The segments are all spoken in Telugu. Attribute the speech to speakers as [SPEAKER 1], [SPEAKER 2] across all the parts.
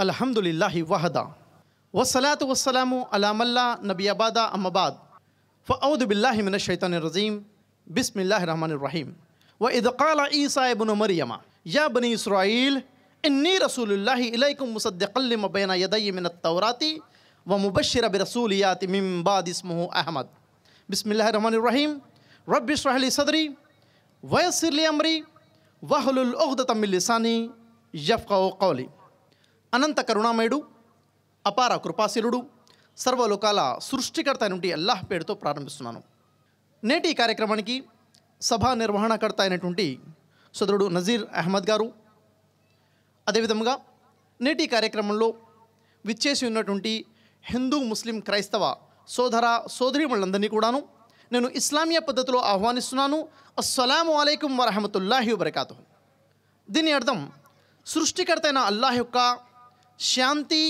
[SPEAKER 1] అల్హమ్దులిల్లాహి వహదా వస్సలాతు వస్సలాము అలా మల్లా నబీ అబాదా అమ్మబాద్ ఫఔదు బిల్లాహి మినష్ షైతానిర్ రజీం బిస్మిల్లాహిర్ రహమానిర్ రహీం వ ఇద్ ఖాల ఈసా ఇబ్ను మర్యమ యా బనీ ఇస్రాయీల్ ఇన్నీ రసూలుల్లాహి ఇలైకుం ముసద్దిఖన్ లిమా బైన యదయ్య మినత్ తౌరాతి వ ముబశ్శిర బిరసూలి యాతి మిన్ బాది ఇస్ముహు అహ్మద్ బిస్మిల్లాహిర్ రహమానిర్ రహీం రబ్బి ఇష్రహ్ లీ సద్రీ వయస్సిర్ లీ అమ్రీ వహ్లుల్ ఉఖ్దతం మిన్ లిసానీ యఫ్ఖహు కౌలీ. అనంత కరుణామయుడు, అపార కృపాశీలుడు, సర్వలోకాల సృష్టికర్త అయినటువంటి అల్లాహ్ పేరుతో ప్రారంభిస్తున్నాను. నేటి ఈ కార్యక్రమానికి సభా నిర్వహణకర్త అయినటువంటి సోదరుడు నజీర్ అహ్మద్ గారు, అదేవిధంగా నేటి కార్యక్రమంలో విచ్చేసి ఉన్నటువంటి హిందూ ముస్లిం క్రైస్తవ సోదర సోదరీమణులందరినీ కూడాను నేను ఇస్లామీయ పద్ధతిలో ఆహ్వానిస్తున్నాను. అస్సలాము అలైకుం వరహమతుల్లాహి వబరకాతుహు. దీని అర్థం సృష్టికర్త అయిన అల్లాహ్ యొక్క శాంతి,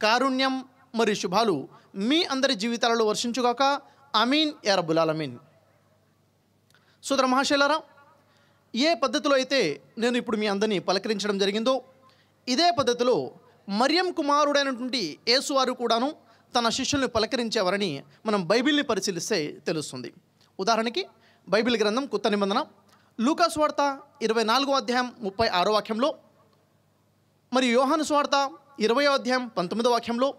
[SPEAKER 1] కారుణ్యం మరియు శుభాలు మీ అందరి జీవితాలలో వర్షించుగాక. ఆమీన్ యా రబ్బుల్ ఆలమీన్. సోదర మహాశైలారా, ఏ పద్ధతిలో అయితే నేను ఇప్పుడు మీ అందరినీ పలకరించడం జరిగిందో ఇదే పద్ధతిలో మరియం కుమారుడైనటువంటి యేసు వారు కూడాను తన శిష్యుల్ని పలకరించేవారని మనం బైబిల్ని పరిశీలిస్తే తెలుస్తుంది. ఉదాహరణకి బైబిల్ గ్రంథం కొత్త నిబంధన లూకా సువార్త 24వ అధ్యాయం 36వ వాక్యంలో, మరియు యోహాను సువార్త 20వ అధ్యాయం 19వ వాక్యంలో,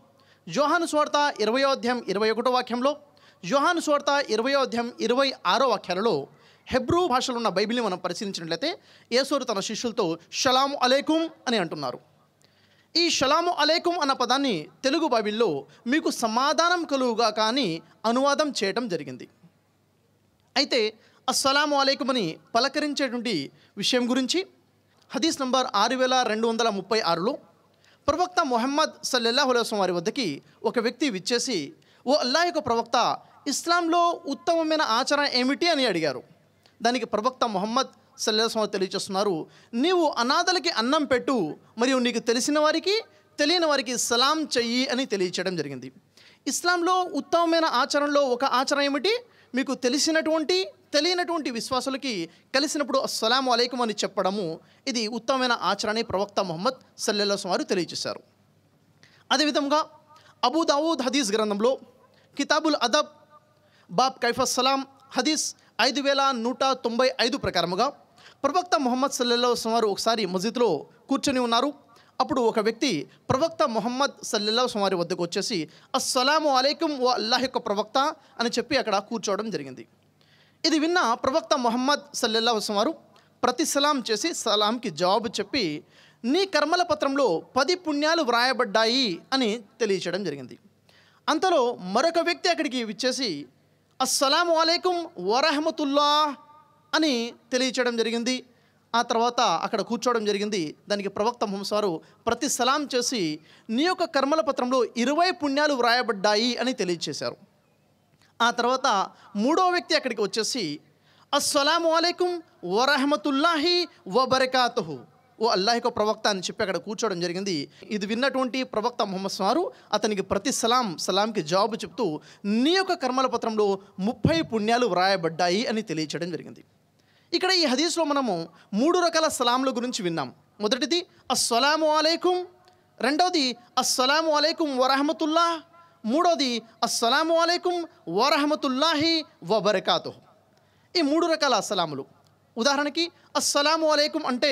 [SPEAKER 1] యోహాను సువార్త 20వ అధ్యాయం 21వ వాక్యంలో, యోహాను సువార్త 20వ అధ్యాయం 26వ వాక్యాలలో హెబ్రూ భాషలో ఉన్న బైబిల్ని మనం పరిశీలించినట్లయితే యేసు తన శిష్యులతో షలాము అలైకుం అని అంటున్నారు. ఈ షలాము అలైకుం అన్న పదాన్ని తెలుగు బైబిల్లో మీకు సమాధానం కలుగుగా కానీ అనువాదం చేయడం జరిగింది. అయితే అస్సలాము అలైకుం అని పలకరించేటువంటి విషయం గురించి హదీస్ నంబర్ 6236లో ప్రవక్త ముహమ్మద్ సల్లల్లాహు అలైహి వసల్లం వారి వద్దకి ఒక వ్యక్తి విచ్చేసి, ఓ అల్లాహ్ యొక్క ప్రవక్త, ఇస్లాంలో ఉత్తమమైన ఆచరణ ఏమిటి అని అడిగారు. దానికి ప్రవక్త ముహమ్మద్ సల్లల్లాహు అలైహి వసల్లం తెలియజేస్తున్నారు, నీవు అనాథలకి అన్నం పెట్టు, మరియు నీకు తెలిసిన వారికి తెలియని వారికి సలాం చెయ్యి అని తెలియచేయడం జరిగింది. ఇస్లాంలో ఉత్తమమైన ఆచరణలో ఒక ఆచరణ ఏమిటి? మీకు తెలిసినటువంటి తెలియనటువంటి విశ్వాసులకి కలిసినప్పుడు అస్సలాము అలైకుం అని చెప్పడము, ఇది ఉత్తమమైన ఆచరణ ప్రవక్త ముహమ్మద్ సల్లల్లాహు అలైహి వసల్లం వారు తెలియజేశారు. అదేవిధంగా అబూ దావూద్ హదీస్ గ్రంథంలో కితాబుల్ అదబ్ బాబ్ కైఫస్సలాం హదీస్ 5195 ప్రకారముగా ప్రవక్త ముహమ్మద్ సల్లల్లాహు అలైహి వసల్లం వారు ఒకసారి మస్జిద్లో కూర్చొని ఉన్నారు. అప్పుడు ఒక వ్యక్తి ప్రవక్త ముహమ్మద్ సల్లల్లాహు అలైహి వసల్లం వారి వద్దకు వచ్చేసి అస్సలాము అలైకుం ఓ అల్లాహ్ యొక్క ప్రవక్త అని చెప్పి అక్కడ కూర్చోవడం జరిగింది. ఇది విన్న ప్రవక్త ముహమ్మద్ సల్లల్లాహు అలైహి వసల్లం వారు ప్రతి సలాం చేసి సలాంకి జవాబు చెప్పి, నీ కర్మల పత్రంలో 10 పుణ్యాలు వ్రాయబడ్డాయి అని తెలియచేయడం జరిగింది. అంతలో మరొక వ్యక్తి అక్కడికి విచ్చేసి అస్సలాము అలైకుం వరహమతుల్లాహ్ అని తెలియచేయడం జరిగింది. ఆ తర్వాత అక్కడ కూర్చోవడం జరిగింది. దానికి ప్రవక్త ముహమ్మద్ వారు ప్రతి సలాం చేసి నీ యొక్క కర్మల పత్రంలో 20 పుణ్యాలు వ్రాయబడ్డాయి అని తెలియచేశారు. ఆ తర్వాత మూడో వ్యక్తి అక్కడికి వచ్చేసి అస్సలాము అలైకుం వరహమతుల్లాహి వబరకాతుహు ఓ అల్లాహ్ యొక్క ప్రవక్త అని చెప్పి అక్కడ కూర్చోవడం జరిగింది. ఇది విన్నటువంటి ప్రవక్త ముహమ్మద్ వారు అతనికి ప్రతి సలాంకి జవాబు చెప్తూ నీ యొక్క కర్మల పత్రంలో 30 పుణ్యాలు వ్రాయబడ్డాయి అని తెలియచేయడం జరిగింది. ఇక్కడ ఈ హదీస్లో మనము 3 రకాల సలాంల గురించి విన్నాం. మొదటిది అస్సలాము అలైకుం, రెండవది అస్సలాము అలైకుం వరహమతుల్లాహ్, మూడవది అస్సలాము అలైకుం వరహమతుల్లాహి వబరకాతుహు. ఈ 3 రకాల సలాములు. ఉదాహరణకి అస్సలాము అలైకుం అంటే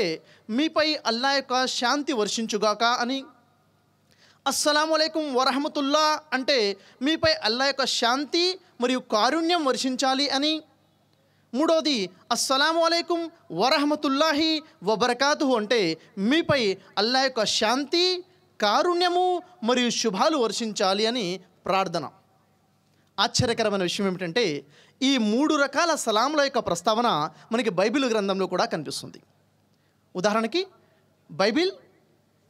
[SPEAKER 1] మీపై అల్లాహ్ యొక్క శాంతి వర్షించుగాక అని, అస్సలాము అలైకుం వరహమతుల్లా అంటే మీపై అల్లాహ్ యొక్క శాంతి మరియు కారుణ్యం వర్షించాలి అని, మూడవది అస్సలాము అలైకుం వరహమతుల్లాహి వబరకాతుహు అంటే మీపై అల్లాహ్ యొక్క శాంతి, కారుణ్యము మరియు శుభాలు వర్షించాలి అని ప్రార్థన. ఆశ్చర్యకరమైన విషయం ఏమిటంటే ఈ 3 రకాల సలాంల యొక్క ప్రస్తావన మనకి బైబిల్ గ్రంథంలో కూడా కనిపిస్తుంది. ఉదాహరణకి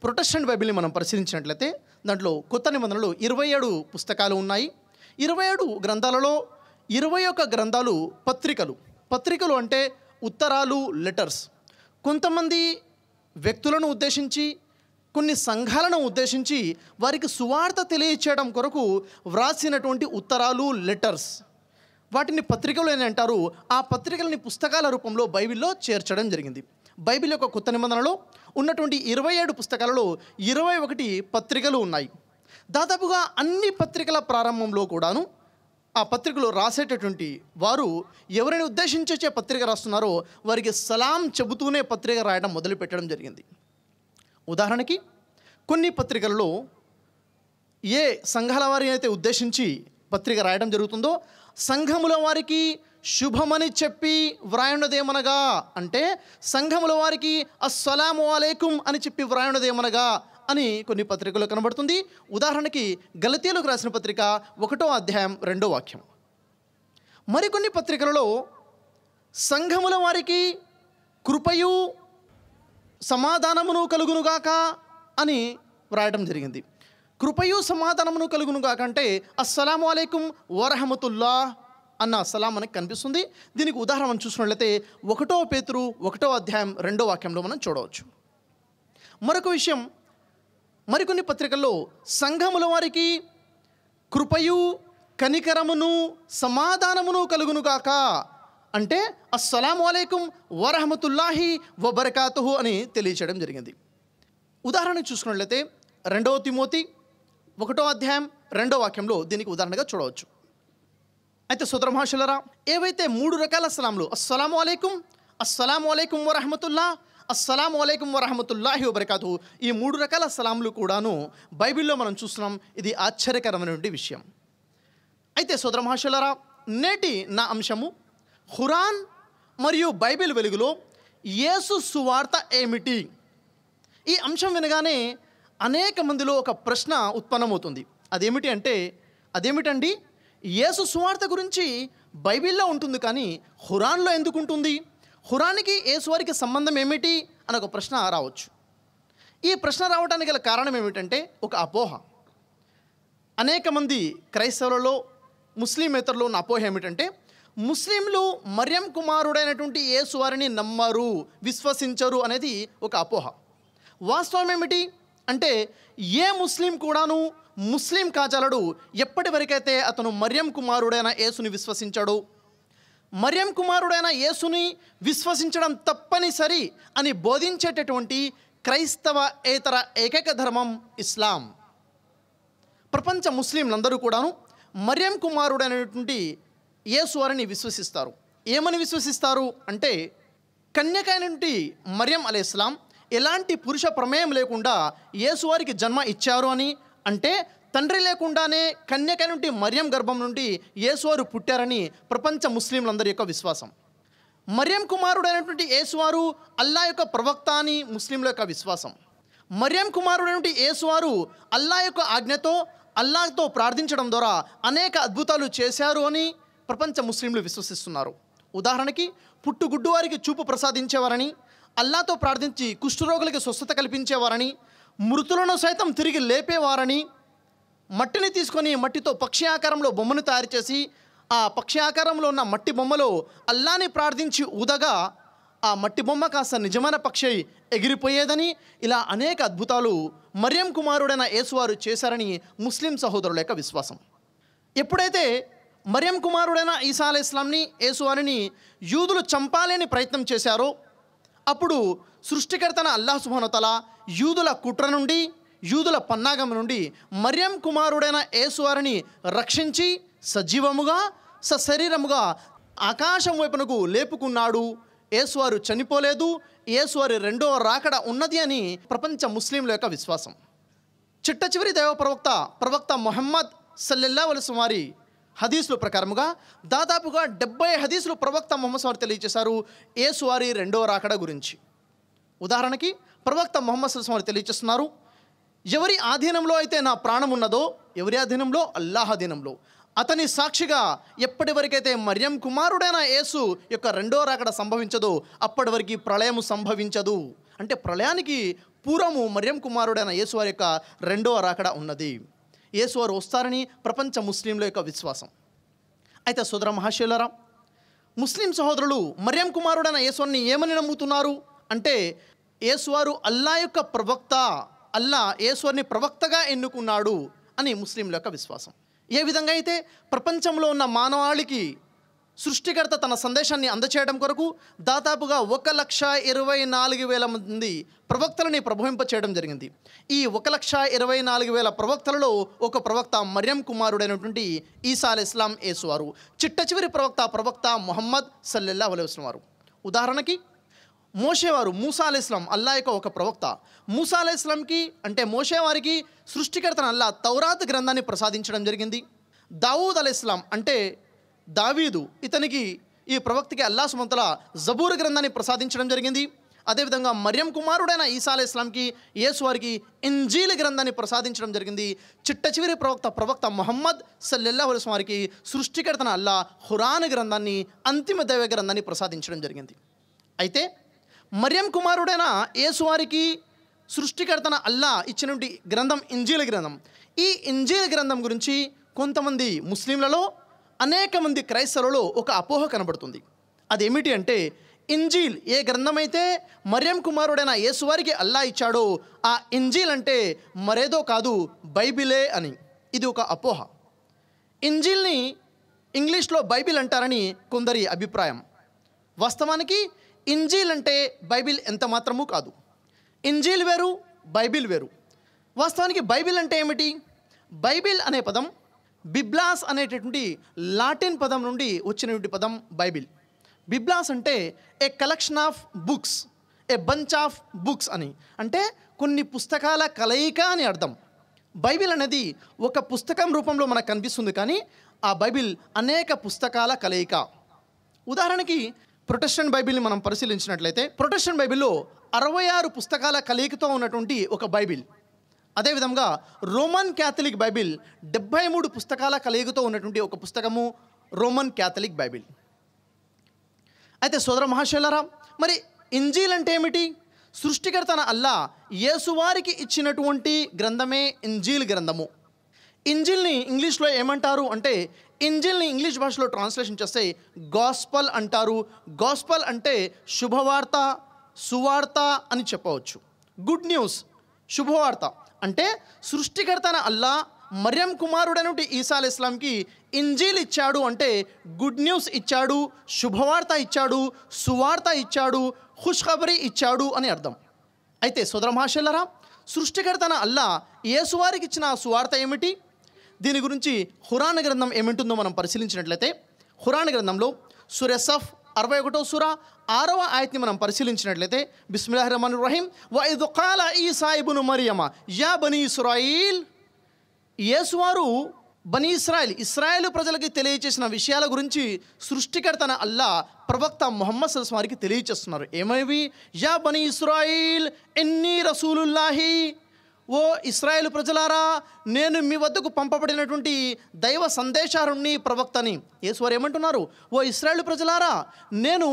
[SPEAKER 1] ప్రొటెస్టెంట్ బైబిల్ని మనం పరిశీలించినట్లయితే దాంట్లో కొత్త నిబంధనలు 27 పుస్తకాలు ఉన్నాయి. 27 గ్రంథాలలో 21 గ్రంథాలు పత్రికలు అంటే ఉత్తరాలు, లెటర్స్. కొంతమంది వ్యక్తులను ఉద్దేశించి, కొన్ని సంఘాలను ఉద్దేశించి వారికి సువార్త తెలియచేయడం కొరకు వ్రాసినటువంటి ఉత్తరాలు, లెటర్స్. వాటిని పత్రికలు అని అంటారు. ఆ పత్రికలని పుస్తకాల రూపంలో బైబిల్లో చేర్చడం జరిగింది. బైబిల్ యొక్క కొత్త నిబంధనలో ఉన్నటువంటి 27 పుస్తకాలలో 21 పత్రికలు ఉన్నాయి. దాదాపుగా అన్ని పత్రికల ప్రారంభంలో కూడాను ఆ పత్రికలో రాసేటటువంటి వారు ఎవరిని ఉద్దేశించి వచ్చే పత్రిక రాస్తున్నారో వారికి సలాం చెబుతూనే పత్రిక రాయడం మొదలుపెట్టడం జరిగింది. ఉదాహరణకి కొన్ని పత్రికలలో ఏ సంఘాల వారిని అయితే ఉద్దేశించి పత్రిక రాయడం జరుగుతుందో సంఘముల వారికి శుభమని చెప్పి వ్రాయున్నదేమనగా అంటే సంఘముల వారికి అస్సలాము అలైకుం అని చెప్పి వ్రాయున్నదేమనగా అని కొన్ని పత్రికలు కనబడుతుంది. ఉదాహరణకి గలతీయులకు రాసిన పత్రిక 1వ అధ్యాయం 2వ వాక్యం. మరికొన్ని పత్రికలలో సంఘముల వారికి కృపయు సమాధానమును కలుగునుగాక అని వ్రాయడం జరిగింది. కృపయు సమాధానమును కలుగునుగాక అంటే అస్సలాము అలైకుం వరహమతుల్లా అన్న సలాం మనకు కనిపిస్తుంది. దీనికి ఉదాహరణ మనం చూసినట్లయితే 1 పేతురు 1వ అధ్యాయం 2వ వాక్యంలో మనం చూడవచ్చు. మరొక విషయం, మరికొన్ని పత్రికల్లో సంఘముల వారికి కృపయు కనికరమును సమాధానమును కలుగునుగాక అంటే అస్సలాము అలైకుం వరహమతుల్లాహి వబరకాతుహు అని తెలియచేయడం జరిగింది. ఉదాహరణ చూసుకున్నట్లయితే 2వ తిమోతి 1వ అధ్యాయం 2వ వాక్యంలో దీనికి ఉదాహరణగా చూడవచ్చు. అయితే సోదర మహాశయులారా, ఏవైతే 3 రకాల సలాంలు అస్సలాము అలైకుం, అస్సలాము అలైకుం వరహమతుల్లా, అస్సలాము అలైకుం వరహమతుల్లాహి వబరకాతుహు, ఈ 3 రకాల సలాంలు కూడాను బైబిల్లో మనం చూస్తున్నాం. ఇది ఆశ్చర్యకరమైనటువంటి విషయం. అయితే సోదర మహాశయులారా, నేటి నా అంశము ఖురాన్ మరియు బైబిల్ వెలుగులో యేసు సువార్త ఏమిటి? ఈ అంశం వినగానే అనేక మందిలో ఒక ప్రశ్న ఉత్పన్నమవుతుంది. అదేమిటండి, యేసు సువార్త గురించి బైబిల్లో ఉంటుంది కానీ ఖురాన్లో ఎందుకు ఉంటుంది? ఖురాన్కి యేసువారికి సంబంధం ఏమిటి అని ఒక ప్రశ్న రావచ్చు. ఈ ప్రశ్న రావడానికి గల కారణం ఏమిటంటే ఒక అపోహ. అనేక మంది క్రైస్తవులలో ముస్లిమేతరులో ఉన్న అపోహ ఏమిటంటే ముస్లింలు మరియం కుమారుడైనటువంటి యేసువారిని నమ్మరు, విశ్వసించరు అనేది ఒక అపోహ. వాస్తవం ఏమిటి అంటే ఏ ముస్లిం కూడాను ముస్లిం కాజాలడు ఎప్పటి వరకైతే అతను మరియం కుమారుడైన యేసుని విశ్వసించాడు. మరియం కుమారుడైన యేసుని విశ్వసించడం తప్పనిసరి అని బోధించేటటువంటి క్రైస్తవేతర ఏకైక ధర్మం ఇస్లాం. ప్రపంచ ముస్లింలందరూ కూడాను మరియం కుమారుడైనటువంటి యేసువారిని విశ్వసిస్తారు. ఏమని విశ్వసిస్తారు అంటే కన్యకైనటువంటి మరియం అలైహిస్సలాం ఎలాంటి పురుష ప్రమేయం లేకుండా యేసువారికి జన్మ ఇచ్చారు అని, అంటే తండ్రి లేకుండానే కన్యకైనటువంటి మరియం గర్భం నుండి యేసువారు పుట్టారని ప్రపంచ ముస్లింలందరి యొక్క విశ్వాసం. మరియం కుమారుడైనటువంటి యేసువారు అల్లా యొక్క ప్రవక్త అని ముస్లింల యొక్క విశ్వాసం. మరియం కుమారుడైనటువంటి యేసువారు అల్లా యొక్క ఆజ్ఞతో అల్లాతో ప్రార్థించడం ద్వారా అనేక అద్భుతాలు చేశారు అని ప్రపంచ ముస్లింలు విశ్వసిస్తున్నారు. ఉదాహరణకి పుట్టుగుడ్డు వారికి చూపు ప్రసాదించేవారని, అల్లాతో ప్రార్థించి కుష్ఠరోగులకి స్వస్థత కల్పించేవారని, మృతులను సైతం తిరిగి లేపేవారని, మట్టిని తీసుకొని మట్టితో పక్షి ఆకారంలో బొమ్మను తయారు చేసి ఆ పక్షి ఆకారంలో ఉన్న మట్టి బొమ్మలో అల్లాని ప్రార్థించి ఊదగా ఆ మట్టి బొమ్మ కాస్త నిజమైన పక్షి ఎగిరిపోయేదని, ఇలా అనేక అద్భుతాలు మరియం కుమారుడైన యేసువారు చేశారని ముస్లిం సహోదరుల యొక్క విశ్వాసం. ఎప్పుడైతే మరియం కుమారుడైన ఈసా అలైహిస్సలాంని యేసువారిని యూదులు చంపాలని ప్రయత్నం చేశారో అప్పుడు సృష్టికర్తన అల్లాహ్ సుబ్హానహు వ తఆలా యూదుల కుట్ర నుండి, యూదుల పన్నాగం నుండి మరియం కుమారుడైన యేసువారిని రక్షించి సజీవముగా సశరీరముగా ఆకాశం వైపునకు లేపుకున్నాడు. యేసువారు చనిపోలేదు, యేసువారి రెండవ రాకడ ఉన్నది అని ప్రపంచ ముస్లింల యొక్క విశ్వాసం. చిట్ట చివరి దైవ ప్రవక్త ముహమ్మద్ సల్లల్లాహు అలైహి వసల్లం వారి హదీసుల ప్రకారముగా దాదాపుగా 70 హదీసులు ప్రవక్త ముహమ్మద్ వారు తెలియజేశారు యేసువారి రెండవ రాకడ గురించి. ఉదాహరణకి ప్రవక్త ముహమ్మద్ సల్లల్లాహు అలైహి వసల్లం వారు తెలియజేస్తున్నారు, ఎవరి ఆధీనంలో అయితే నా ప్రాణం ఉన్నదో, ఎవరి ఆధీనంలో? అల్లాహ్ ఆధీనంలో. అతని సాక్షిగా ఎప్పటి వరకైతే మరియం కుమారుడైన యేసు యొక్క రెండో రాకడ సంభవించదో అప్పటి వరకు ప్రళయము సంభవించదు. అంటే ప్రళయానికి పూర్వము మరియం కుమారుడైన యేసువారి యొక్క రెండవ రాకడ ఉన్నది. యేసువారు వస్తారని ప్రపంచ ముస్లింల యొక్క విశ్వాసం. అయితే సోదర మహాశయులారా, ముస్లిం సహోదరులు మరియం కుమారుడైన యేసుని ఏమని నమ్ముతున్నారు అంటే యేసువారు అల్లా యొక్క ప్రవక్త, అల్లా యేసువారిని ప్రవక్తగా ఎన్నుకున్నాడు అని ముస్లింల యొక్క విశ్వాసం. ఏ విధంగా అయితే ప్రపంచంలో ఉన్న మానవాళికి సృష్టికర్త తన సందేశాన్ని అందచేయడం కొరకు దాదాపుగా 1,24,000 మంది ప్రవక్తలని ప్రవహింపచేయడం జరిగింది. ఈ 1,24,000 ప్రవక్తలలో ఒక ప్రవక్త మర్యం కుమారుడైనటువంటి ఈసా అలైహిస్సలాం యేసువారు. చిట్ట చివరి ప్రవక్త ముహమ్మద్ సల్లల్లాహు అలైహి వసల్లం వారు. ఉదాహరణకి మోషేవారు, మూసా అలైహిస్సలాం అల్లా యొక్క ఒక ప్రవక్త. మూసా అలైహిస్సలాంకి అంటే మోషేవారికి సృష్టికర్తను అల్లా తౌరాత్ గ్రంథాన్ని ప్రసాదించడం జరిగింది. దావూద్ అలైహిస్సలాం అంటే దావీదు, ఇతనికి ఈ ప్రవక్తకి అల్లా సుమంతల జబూర్ గ్రంథాన్ని ప్రసాదించడం జరిగింది. అదేవిధంగా మర్యం కుమారుడైన ఈసా అలైహిస్సలాంకి యేసువారికి ఇంజీల్ గ్రంథాన్ని ప్రసాదించడం జరిగింది. చిట్ట చివరి ప్రవక్త ముహమ్మద్ సల్లల్లాహు అలైహి వసల్లం వారికి సృష్టికర్తన అల్లా ఖురాన్ గ్రంథాన్ని, అంతిమ దైవ గ్రంథాన్ని ప్రసాదించడం జరిగింది. అయితే మర్యం కుమారుడైన యేసువారికి సృష్టికర్తన అల్లా ఇచ్చినటువంటి గ్రంథం ఇంజీల్ గ్రంథం. ఈ ఇంజీల్ గ్రంథం గురించి కొంతమంది ముస్లింలలో, అనేక మంది క్రైస్తవులలో ఒక అపోహ కనబడుతుంది. అదేమిటి అంటే, ఇంజీల్ ఏ గ్రంథమైతే మర్యం కుమారుడైన యేసువారికి అల్లా ఇచ్చాడో ఆ ఇంజీల్ అంటే మరేదో కాదు, బైబిలే అని. ఇది ఒక అపోహ. ఇంజీల్ని ఇంగ్లీష్లో బైబిల్ అంటారని కొందరి అభిప్రాయం. వాస్తవానికి ఇంజీల్ అంటే బైబిల్ ఎంత మాత్రమూ కాదు. ఇంజీల్ వేరు, బైబిల్ వేరు. వాస్తవానికి బైబిల్ అంటే ఏమిటి? బైబిల్ అనే పదం బిబ్లాస్ అనేటటువంటి లాటిన్ పదం నుండి వచ్చినటువంటి పదం బైబిల్. బిబ్లాస్ అంటే a collection of books, a bunch of books అని, అంటే కొన్ని పుస్తకాల కలయిక అని అర్థం. బైబిల్ అనేది ఒక పుస్తకం రూపంలో మనకు కనిపిస్తుంది, కానీ ఆ బైబిల్ అనేక పుస్తకాల కలయిక. ఉదాహరణకి ప్రొటెస్టెంట్ బైబిల్ని మనం పరిశీలించినట్లయితే, ప్రొటెస్టెంట్ బైబిల్లో 66 పుస్తకాల కలయికతో ఉన్నటువంటి ఒక బైబిల్. అదేవిధంగా రోమన్ క్యాథలిక్ బైబిల్ 73 పుస్తకాల కలయికతో ఉన్నటువంటి ఒక పుస్తకము రోమన్ క్యాథలిక్ బైబిల్. అయితే సోదర మహాశయులారా, మరి ఇంజీల్ అంటే ఏమిటి? సృష్టికర్తన అల్లా యేసువారికి ఇచ్చినటువంటి గ్రంథమే ఇంజీల్ గ్రంథము. ఇంజిల్ని ఇంగ్లీష్లో ఏమంటారు అంటే, ఇంజిల్ని ఇంగ్లీష్ భాషలో ట్రాన్స్లేషన్ చేస్తే గాస్పల్ అంటారు. గాస్పల్ అంటే శుభవార్త, సువార్త అని చెప్పవచ్చు. గుడ్ న్యూస్, శుభవార్త. అంటే సృష్టికర్తన అల్లా మర్యం కుమారుడైనటువంటి ఈసా అలైహిస్సలాంకి ఇంజీల్ ఇచ్చాడు అంటే గుడ్ న్యూస్ ఇచ్చాడు, శుభవార్త ఇచ్చాడు, సువార్త ఇచ్చాడు, ఖుష్ఖబరీ ఇచ్చాడు అని అర్థం. అయితే సోదర మహాశయులారా, సృష్టికర్తన అల్లా యేసువారికి ఇచ్చిన సువార్త ఏమిటి? దీని గురించి ఖురాన్ గ్రంథం ఏమింటుందో మనం పరిశీలించినట్లయితే, ఖురాన్ గ్రంథంలో సూరా సఫ్ 61వ సూరా 6వ ఆయత్ని మనం పరిశీలించినట్లయితే, బిస్మిల్లాహిర్ రహమానిర్ రహీం, వఇద్ ఖాల ఈసా ఇబ్ను మరియమ యా బనీ ఇస్రాయిల్. యేసువారు బనీ ఇస్రాయేల్ ప్రజలకి తెలియచేసిన విషయాల గురించి సృష్టికర్తన అల్లా ప్రవక్త ముహమ్మద్ సల్లల్లాహు అలైహి వసల్లం వారికి తెలియచేస్తున్నారు. ఏమైవి? యా బనీ ఇస్రాయిల్ ఇన్నీ రసూలుల్లాహి, ఓ ఇస్రాయేల్ ప్రజలారా, నేను మీ వద్దకు పంపబడినటువంటి దైవ సందేశారుణ్ణి, ప్రవక్తని. యేసువారు ఏమంటున్నారు? ఓ ఇస్రాయేల్ ప్రజలారా, నేను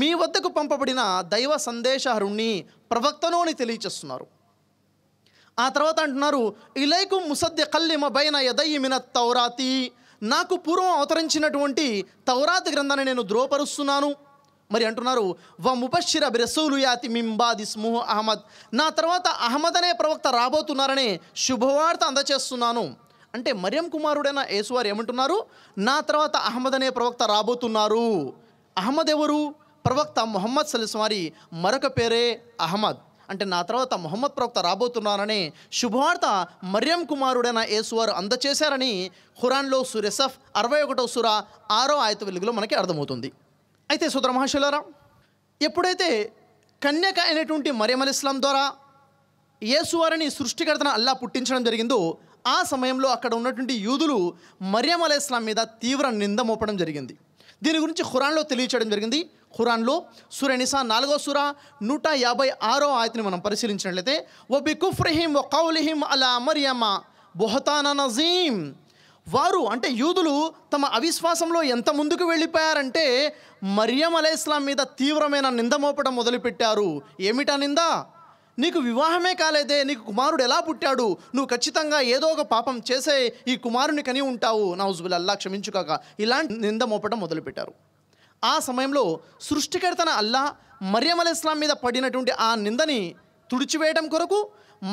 [SPEAKER 1] మీ వద్దకు పంపబడిన దైవ సందేశారుణ్ణి, ప్రవక్తను అని తెలియచేస్తున్నారు. ఆ తర్వాత అంటున్నారు, ఇలైకుం ముసద్దిఖల్ లిమా బైన యదయ్యి మినత్ తౌరాతి, నాకు పూర్వం అవతరించినటువంటి తౌరాత్ గ్రంథాన్ని నేను ధృవపరుస్తున్నాను. మరి అంటున్నారు, వ ముబషిర బిరసూలు యాతి మిన్ బాది ఇస్ముహు అహ్మద్, నా తర్వాత అహ్మద్ అనే ప్రవక్త రాబోతున్నారనే శుభవార్త అందచేస్తున్నాను. అంటే మర్యం కుమారుడైన యేసువారు ఏమంటున్నారు? నా తర్వాత అహ్మద్ అనే ప్రవక్త రాబోతున్నారు. అహ్మద్ ఎవరు? ప్రవక్త ముహమ్మద్ సల్లల్లాహు అలైహి వసల్లం వారి మరొక పేరే అహ్మద్. అంటే నా తర్వాత ముహమ్మద్ ప్రవక్త రాబోతున్నారనే శుభవార్త మర్యం కుమారుడైన యేసువారు అందచేశారని ఖురాన్లో సూరా సఫ్ 61వ సూరా 6వ ఆయత వెలుగులో మనకి అర్థమవుతుంది. అయితే సోదర మహాశయులారా, ఎప్పుడైతే కన్యక అయినటువంటి మర్యం అలైహిస్సలాం ద్వారా యేసువారిని సృష్టికర్తన అల్లా పుట్టించడం జరిగిందో, ఆ సమయంలో అక్కడ ఉన్నటువంటి యూదులు మర్యం అలైహిస్సలాం మీద తీవ్ర నింద మోపడం జరిగింది. దీని గురించి ఖురాన్లో తెలియచేయడం జరిగింది. ఖురాన్లో సూరా నిసా 4వ సూరా 156వ ఆయతని మనం పరిశీలించినట్లయితే, వబి కుఫ్రిహిం వ కౌలిహిం అలా మర్యమ బుహతానన్ అజీం, వారు అంటే యూదులు తమ అవిశ్వాసంలో ఎంత ముందుకు వెళ్ళిపోయారంటే మర్యం అలైహిస్సలాం మీద తీవ్రమైన నింద మోపడం మొదలుపెట్టారు. ఏమిటా నింద? నీకు వివాహమే కాలేదే, నీకు కుమారుడు ఎలా పుట్టాడు? నువ్వు ఖచ్చితంగా ఏదో ఒక పాపం చేసే ఈ కుమారుని కని ఉంటావు, నౌజుబిల్లా, అల్లా క్షమించుకాక, ఇలాంటి నింద మోపడం మొదలుపెట్టారు. ఆ సమయంలో సృష్టికర్తన అల్లా మర్యం అలైహిస్సలాం మీద పడినటువంటి ఆ నిందని తుడిచివేయడం కొరకు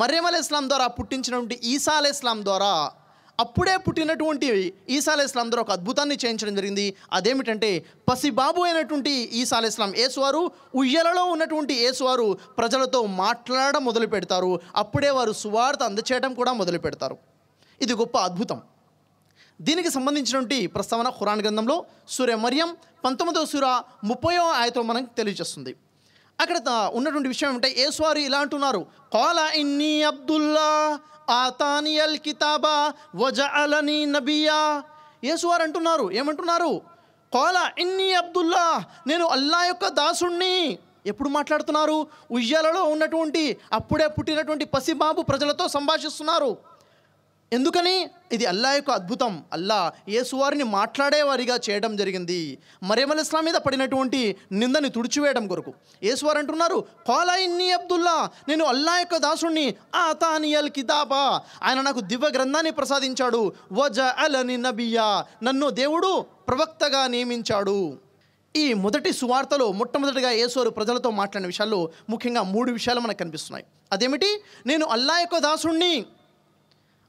[SPEAKER 1] మర్యం అలైహిస్సలాం ద్వారా పుట్టించినటువంటి ఈసా అలైహిస్సలాం ద్వారా అప్పుడే పుట్టినటువంటి ఈసా అలైహిస్సలాం ద్వారా ఒక అద్భుతాన్ని చేయించడం జరిగింది. అదేమిటంటే పసిబాబు అయినటువంటి ఈసా అలైహిస్సలాం యేసువారు ఉయ్యలలో ఉన్నటువంటి యేసువారు ప్రజలతో మాట్లాడడం మొదలు పెడతారు. అప్పుడే వారు సువార్త అందచేయడం కూడా మొదలు పెడతారు. ఇది గొప్ప అద్భుతం. దీనికి సంబంధించినటువంటి ప్రస్తావన ఖురాన్ గ్రంథంలో సూర మరియం 19వ సూర 30వ ఆయతో మనకు తెలియజేస్తుంది. అక్కడ ఉన్నటువంటి విషయం ఏమంటే యేసువారు ఇలా అంటున్నారు, ఖాలా ఇన్నీ అబ్దుల్లా ఆతానియల్ కితాబా వజఅలనీ నబియా. యేసువారు అంటున్నారు, ఏమంటున్నారు? ఖాలా ఇన్నీ అబ్దుల్లా, నేను అల్లా యొక్క దాసుణ్ణి. ఎప్పుడు మాట్లాడుతున్నారు? ఉయ్యాలలో ఉన్నటువంటి అప్పుడే పుట్టినటువంటి పసిబాబు ప్రజలతో సంభాషిస్తున్నారు. ఎందుకని? ఇది అల్లా యొక్క అద్భుతం. అల్లా యేసువారిని మాట్లాడేవారిగా చేయడం జరిగింది. మరియం అలైహిస్సలాం మీద పడినటువంటి నిందని తుడిచివేయడం కొరకు. యేసువారు అంటున్నారు, ఖాలా ఇన్నీ అబ్దుల్లా, నేను అల్లా యొక్క దాసుణ్ణి. ఆతానియల్ కితాబా, ఆయన నాకు దివ్య గ్రంథాన్ని ప్రసాదించాడు. వజఅలనీ నబియా, నన్ను దేవుడు ప్రవక్తగా నియమించాడు. ఈ మొదటి సువార్తలో మొట్టమొదటిగా యేసువారు ప్రజలతో మాట్లాడిన విషయాల్లో ముఖ్యంగా 3 విషయాలు మనకు కనిపిస్తున్నాయి. అదేమిటి? నేను అల్లా యొక్క దాసుణ్ణి,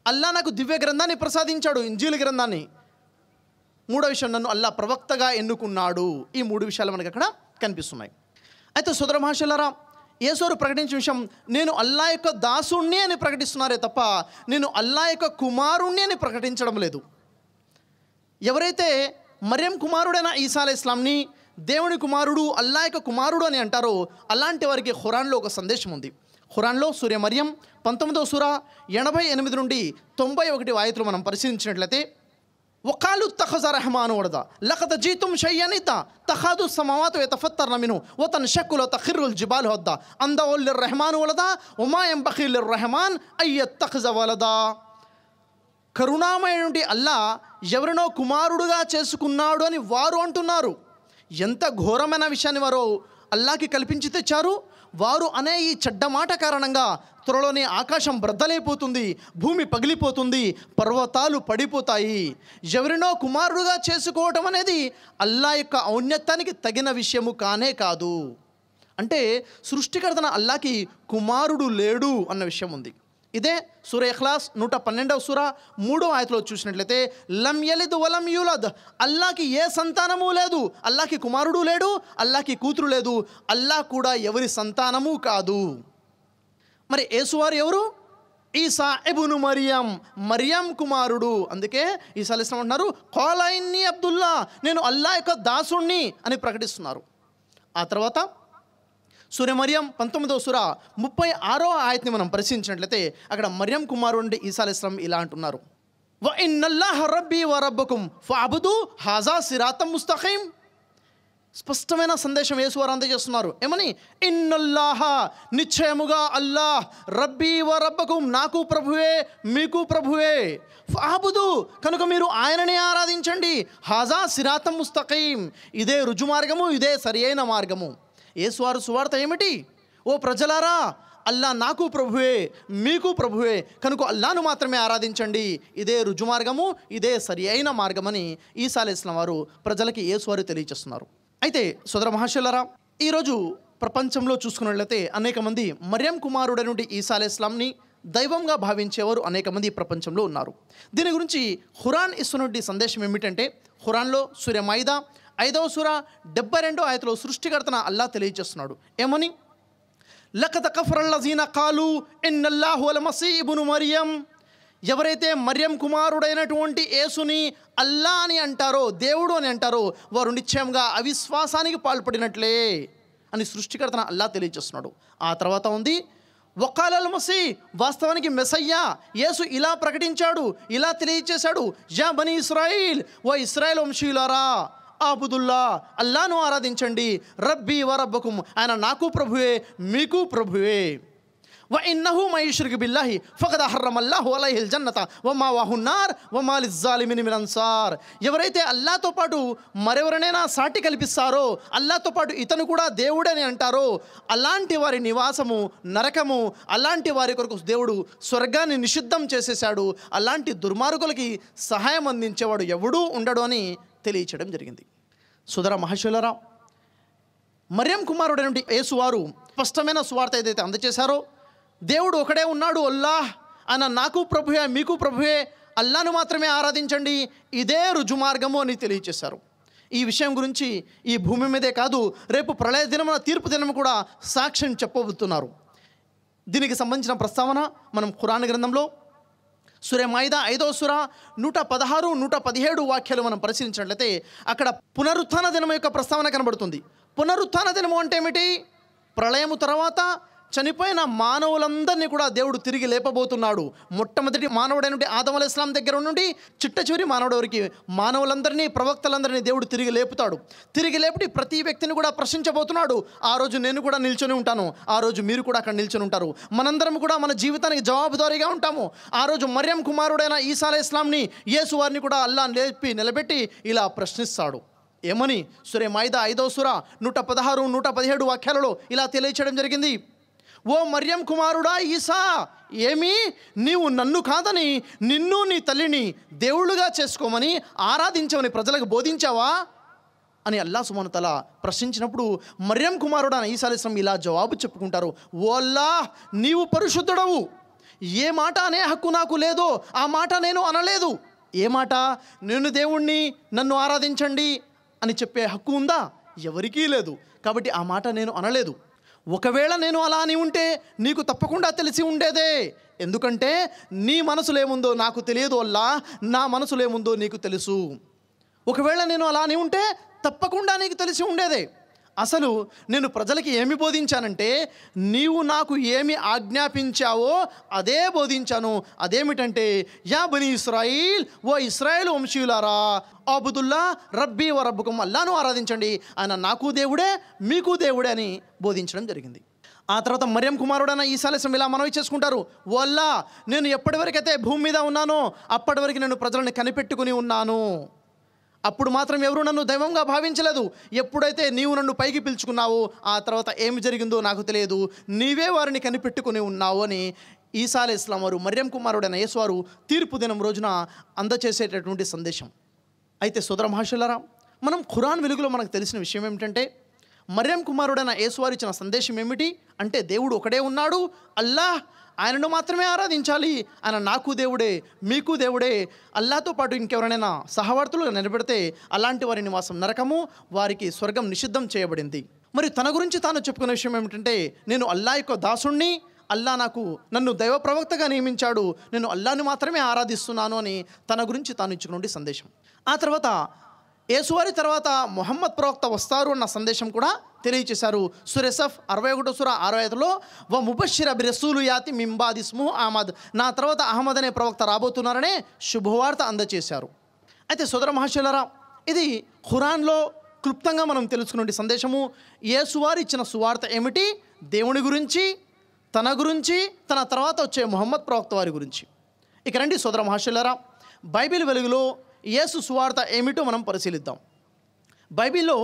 [SPEAKER 1] అల్లా నాకు దివ్య గ్రంథాన్ని ప్రసాదించాడు, ఇంజీల్ గ్రంథాన్ని. 3వ విషయం, నన్ను అల్లా ప్రవక్తగా ఎన్నుకున్నాడు. ఈ 3 విషయాలు మనకు అక్కడ కనిపిస్తున్నాయి. అయితే సోదర మహాశయులారా, యేసువారు ప్రకటించిన విషయం నేను అల్లా యొక్క దాసుణ్ణి అని ప్రకటిస్తున్నారే తప్ప నేను అల్లా యొక్క కుమారుణ్ణి అని ప్రకటించడం లేదు. ఎవరైతే మరియం కుమారుడైన ఈసా అలైహిస్సలాంని దేవుని కుమారుడు, అల్లా యొక్క కుమారుడు అని అంటారో అలాంటి వారికి ఖురాన్లో ఒక సందేశం ఉంది. ఖురాన్లో సూర మరియం 19వ సూర 88 నుండి 91 ఆయతులు మనం పరిశీలించినట్లయితే, వకాలు తఖజ రహమాను వలదా లఖద్ జీతుమ్ షయ్యన్ ఇద్దా తఖాదు సమావాతు యతఫత్తర్న మిన్హు వతన్షక్కులు తఖిర్రుల్ జిబాలు హద్దా అందౌల్ లిర్రహమాను వలదా వమా యంబఖీ లిర్రహమాన్ అయ్యత్తఖజ వలదా. కరుణామయుడి అల్లా ఎవరినో కుమారుడుగా చేసుకున్నాడు అని వారు అంటున్నారు. ఎంత ఘోరమైన విషయాన్ని వారు అల్లాకి కల్పించి తెచ్చారు. వారు అనే ఈ చెడ్డ మాట కారణంగా త్వరలోనే ఆకాశం బ్రద్దలైపోతుంది, భూమి పగిలిపోతుంది, పర్వతాలు పడిపోతాయి. ఎవరినో కుమారుడుగా చేసుకోవటం అనేది అల్లా యొక్క ఔన్నత్యానికి తగిన విషయము కానే కాదు. అంటే సృష్టికర్తన అల్లాకి కుమారుడు లేడు అన్న విషయం ఉంది. ఇదే సూర ఇఖ్లాస్ 112వ సూర 3వ ఆయతలో చూసినట్లయితే, లం యలిద్ వలం యూలద్, అల్లాకి ఏ సంతానము లేదు, అల్లాకి కుమారుడు లేడు, అల్లాకి కూతురు లేదు, అల్లా కూడా ఎవరి సంతానము కాదు. మరి యేసువారు ఎవరు? ఈసా ఇబ్ను మరియం, మరియం కుమారుడు. అందుకే ఈసా అలైహిస్సలాం అంటున్నారు, ఖాలా ఇన్నీ అబ్దుల్లా, నేను అల్లా యొక్క దాసుణ్ణి అని ప్రకటిస్తున్నారు. ఆ తర్వాత సూర మరియం 19వ సూర 36వ ఆయతని మనం పరిశీలించినట్లయితే అక్కడ మరియం కుమారుడు ఈసా అలైహిస్సలాం ఇలా అంటున్నారు, వ ఇన్నల్లాహ రబ్బీ వ రబ్బకుమ్ ఫఅబుదు హాజా సిరాతం ముస్తఖీం. స్పష్టమైన సందేశం యేసువారు అందజేస్తున్నారు. ఏమని? ఇన్నల్లాహ, నిశ్చయముగా అల్లాహ్, రబ్బీ వ రబ్బకుమ్, నాకు ప్రభువే మీకు ప్రభువే, ఫఅబుదు, కనుక మీరు ఆయననే ఆరాధించండి, హాజా సిరాతం ముస్తఖీం, ఇదే రుజు మార్గము, ఇదే సరి అయిన మార్గము. యేసువారు సువార్త ఏమిటి? ఓ ప్రజలారా, అల్లా నాకు ప్రభువే మీకు ప్రభువే, కనుక అల్లాను మాత్రమే ఆరాధించండి, ఇదే రుజు మార్గము, ఇదే సరి అయిన మార్గమని ఈసా అలైహిస్సలాం వారు ప్రజలకి యేసువారు తెలియజేస్తున్నారు. అయితే సోదర మహాశయులారా, ఈరోజు ప్రపంచంలో చూసుకున్నట్లయితే అనేక మంది మరియం కుమారుడైనటువంటి ఈసా అలైహిస్సలాంని దైవంగా భావించేవారు అనేక మంది ప్రపంచంలో ఉన్నారు. దీని గురించి ఖురాన్ ఇస్తున్నటువంటి సందేశం ఏమిటంటే, ఖురాన్లో సూర మాయిదా 5వ సూర 72వ ఆయతలో సృష్టికర్తన అల్లా తెలియజేస్తున్నాడు. ఏమని? లఖద్ కఫరల్లజీన ఖాలు ఇన్నల్లాహు వల్ మసీహ్ ఇబ్ను మరియం, ఎవరైతే మరియం కుమారుడైనటువంటి యేసుని అల్లా అని అంటారో, దేవుడు అని అంటారో, వారు నిశ్చయంగా అవిశ్వాసానికి పాల్పడినట్లే అని సృష్టికర్తన అల్లా తెలియజేస్తున్నాడు. ఆ తర్వాత ఉంది వకాలల్ మసీహ్, వాస్తవానికి మెసయ్యా యేసు ఇలా ప్రకటించాడు, ఇలా తెలియజేశాడు, యా బనీ ఇస్రాయిల్, ఓ ఇస్రాయేల్ వంశీయులారా, ఆబుదుల్లా, అల్లాను ఆరాధించండి, రబ్బీ వ రబ్బకుమ్, ఆయన నాకు ప్రభువే మీకు ప్రభువే, వ ఇన్నహు మై యుష్రిక్ బిల్లాహి ఫఖద్ హర్రమల్లాహు అలైహిల్ జన్నత వ మావాహున్ నార్ వ మా లిజ్జాలిమిన్ మిన్ అన్సార్. ఎవరైతే అల్లాతో పాటు మరెవరినైనా సాటి కల్పిస్తారో, అల్లాతో పాటు ఇతను కూడా దేవుడని అంటారో, అలాంటి వారి నివాసము నరకము, అలాంటి వారి కొరకు దేవుడు స్వర్గాన్ని నిషిద్ధం చేసేశాడు, అలాంటి దుర్మార్గులకి సహాయం అందించేవాడు ఎవడూ ఉండడు అని తెలియచేయడం జరిగింది. సోదర మహాశయులారా, మరియం కుమారుడైనటువంటి యేసువారు స్పష్టమైన సువార్త ఏదైతే అందజేశారో, దేవుడు ఒకడే ఉన్నాడు, అల్లాహ్, ఆయన నాకు ప్రభువే మీకు ప్రభువే అల్లాను మాత్రమే ఆరాధించండి, ఇదే రుజుమార్గము అని తెలియచేశారు. ఈ విషయం గురించి ఈ భూమి మీదే కాదు, రేపు ప్రళయ దినమున తీర్పు దినము కూడా సాక్ష్యం చెప్పబోతున్నారు. దీనికి సంబంధించిన ప్రస్తావన మనం ఖురాన్ గ్రంథంలో సూర మాయిదా 5వ సూర 116, 117 వాక్యాలు మనం పరిశీలించినట్లయితే అక్కడ పునరుత్థాన దినం యొక్క ప్రస్తావన కనబడుతుంది. పునరుత్థాన దినము అంటే ఏమిటి? ప్రళయము తర్వాత చనిపోయిన మానవులందరినీ కూడా దేవుడు తిరిగి లేపబోతున్నాడు. మొట్టమొదటి మానవుడైన ఆదం అలైహిస్సలాం దగ్గర నుండి చిట్ట చివరి మానవుడి వరకు మానవులందరినీ, ప్రవక్తలందరినీ దేవుడు తిరిగి లేపుతాడు. తిరిగి లేపి ప్రతి వ్యక్తిని కూడా ప్రశ్నించబోతున్నాడు. ఆ రోజు నేను కూడా నిల్చొని ఉంటాను, ఆ రోజు మీరు కూడా అక్కడ నిల్చొని ఉంటారు. మనందరం కూడా మన జీవితానికి జవాబుదారీగా ఉంటాము. ఆ రోజు మరియం కుమారుడైన ఈసా అలైహిస్సలాంని, యేసు వారిని కూడా అల్లా లేపి నిలబెట్టి ఇలా ప్రశ్నిస్తాడు. ఏమని? సూర మాయిదా 5వ సూర 116, 117 వాక్యాలలో ఇలా తెలియచేయడం జరిగింది. ఓ మరియం కుమారుడా ఈసా, ఏమి నీవు నన్ను కాదని నిన్ను నీ తల్లిని దేవుళ్ళుగా చేసుకోమని ఆరాధించమని ప్రజలకు బోధించావా అని అల్లా సుబ్హానహు వ తఆలా ప్రశ్నించినప్పుడు మరియం కుమారుడా ఈసా అలైహిస్సలాం ఇలా జవాబు చెప్పుకుంటారు. ఓ అల్లా, నీవు పరిశుద్ధుడవు, ఏ మాట అనే హక్కు నాకు లేదో ఆ మాట నేను అనలేదు. ఏ మాట? నేను దేవుణ్ణి, నన్ను ఆరాధించండి అని చెప్పే హక్కు ఉందా? ఎవరికీ లేదు. కాబట్టి ఆ మాట నేను అనలేదు. ఒకవేళ నేను అలా అని ఉంటే నీకు తప్పకుండా తెలిసి ఉండేదే. ఎందుకంటే నీ మనసులో ఏముందో నాకు తెలియదు అల్లా, నా మనసులో ఏముందో నీకు తెలుసు. ఒకవేళ నేను అలా అని ఉంటే తప్పకుండా నీకు తెలిసి ఉండేదే. అసలు నేను ప్రజలకి ఏమి బోధించానంటే, నీవు నాకు ఏమి ఆజ్ఞాపించావో అదే బోధించాను. అదేమిటంటే, యా బనీ ఇస్రాయిల్, ఓ ఇస్రాయేల్ వంశీయులారా, అబుదుల్లా రబ్బీ వ రబ్బుకుం, అల్లాను ఆరాధించండి, ఆయన నాకు దేవుడే మీకు దేవుడే అని బోధించడం జరిగింది. ఆ తర్వాత మరియం కుమారుడైన ఈసా అలైహిస్సలాం ఇలా మనవి చేసుకుంటారు. ఓ అల్లా, నేను ఎప్పటివరకైతే భూమి మీద ఉన్నానో అప్పటి వరకు నేను ప్రజలను కనిపెట్టుకుని ఉన్నాను. అప్పుడు మాత్రం ఎవరు నన్ను దైవంగా భావించలేదు. ఎప్పుడైతే నీవు నన్ను పైకి పిలుచుకున్నావో ఆ తర్వాత ఏమి జరిగిందో నాకు తెలియదు, నీవే వారిని కనిపెట్టుకుని ఉన్నావు అని ఈసా అలైహిస్సలాం వారు, మరియం కుమారుడైన యేసు వారు తీర్పు దినం రోజున అందచేసేటటువంటి సందేశం. అయితే సోదర మహాశయులారా, మనం ఖురాన్ వెలుగులో మనకు తెలిసిన విషయం ఏమిటంటే, మరియం కుమారుడైన యేసు వారు ఇచ్చిన సందేశం ఏమిటి అంటే, దేవుడు ఒకడే ఉన్నాడు, అల్లాహ్, ఆయనను మాత్రమే ఆరాధించాలి, ఆయన నాకు దేవుడే మీకు దేవుడే. అల్లాతో పాటు ఇంకెవరైనా సహవర్తులుగా నిలబెడితే అలాంటి వారి నివాసం నరకము, వారికి స్వర్గం నిషిద్ధం చేయబడింది. మరి తన గురించి తాను చెప్పుకునే విషయం ఏమిటంటే, నేను అల్లా యొక్క దాసుణ్ణి, అల్లా నన్ను దైవ ప్రవక్తగా నియమించాడు, నేను అల్లాని మాత్రమే ఆరాధిస్తున్నాను అని తన గురించి తాను ఇచ్చుకునే సందేశం. ఆ తర్వాత యేసువారి తర్వాత ముహమ్మద్ ప్రవక్త వస్తారు అన్న సందేశం కూడా తెలియచేశారు. సూర సఫ్ 61 సూర 65లో వ ముబషిర బి రసూలు యాతి మిన్ బాది ఇస్ముహు అహ్మద్, నా తర్వాత అహ్మద్ అనే ప్రవక్త రాబోతున్నారనే శుభవార్త అందచేశారు. అయితే సోదర మహాశయులారా, ఇది ఖురాన్లో క్లుప్తంగా మనం తెలుసుకునే సందేశము. యేసువారు ఇచ్చిన సువార్త ఏమిటి? దేవుని గురించి, తన గురించి, తన తర్వాత వచ్చే ముహమ్మద్ ప్రవక్త వారి గురించి. ఇక రండి సోదర మహాశయులారా, బైబిల్ వెలుగులో యేసు సువార్త ఏమిటో మనం పరిశీలిద్దాం. బైబిల్లో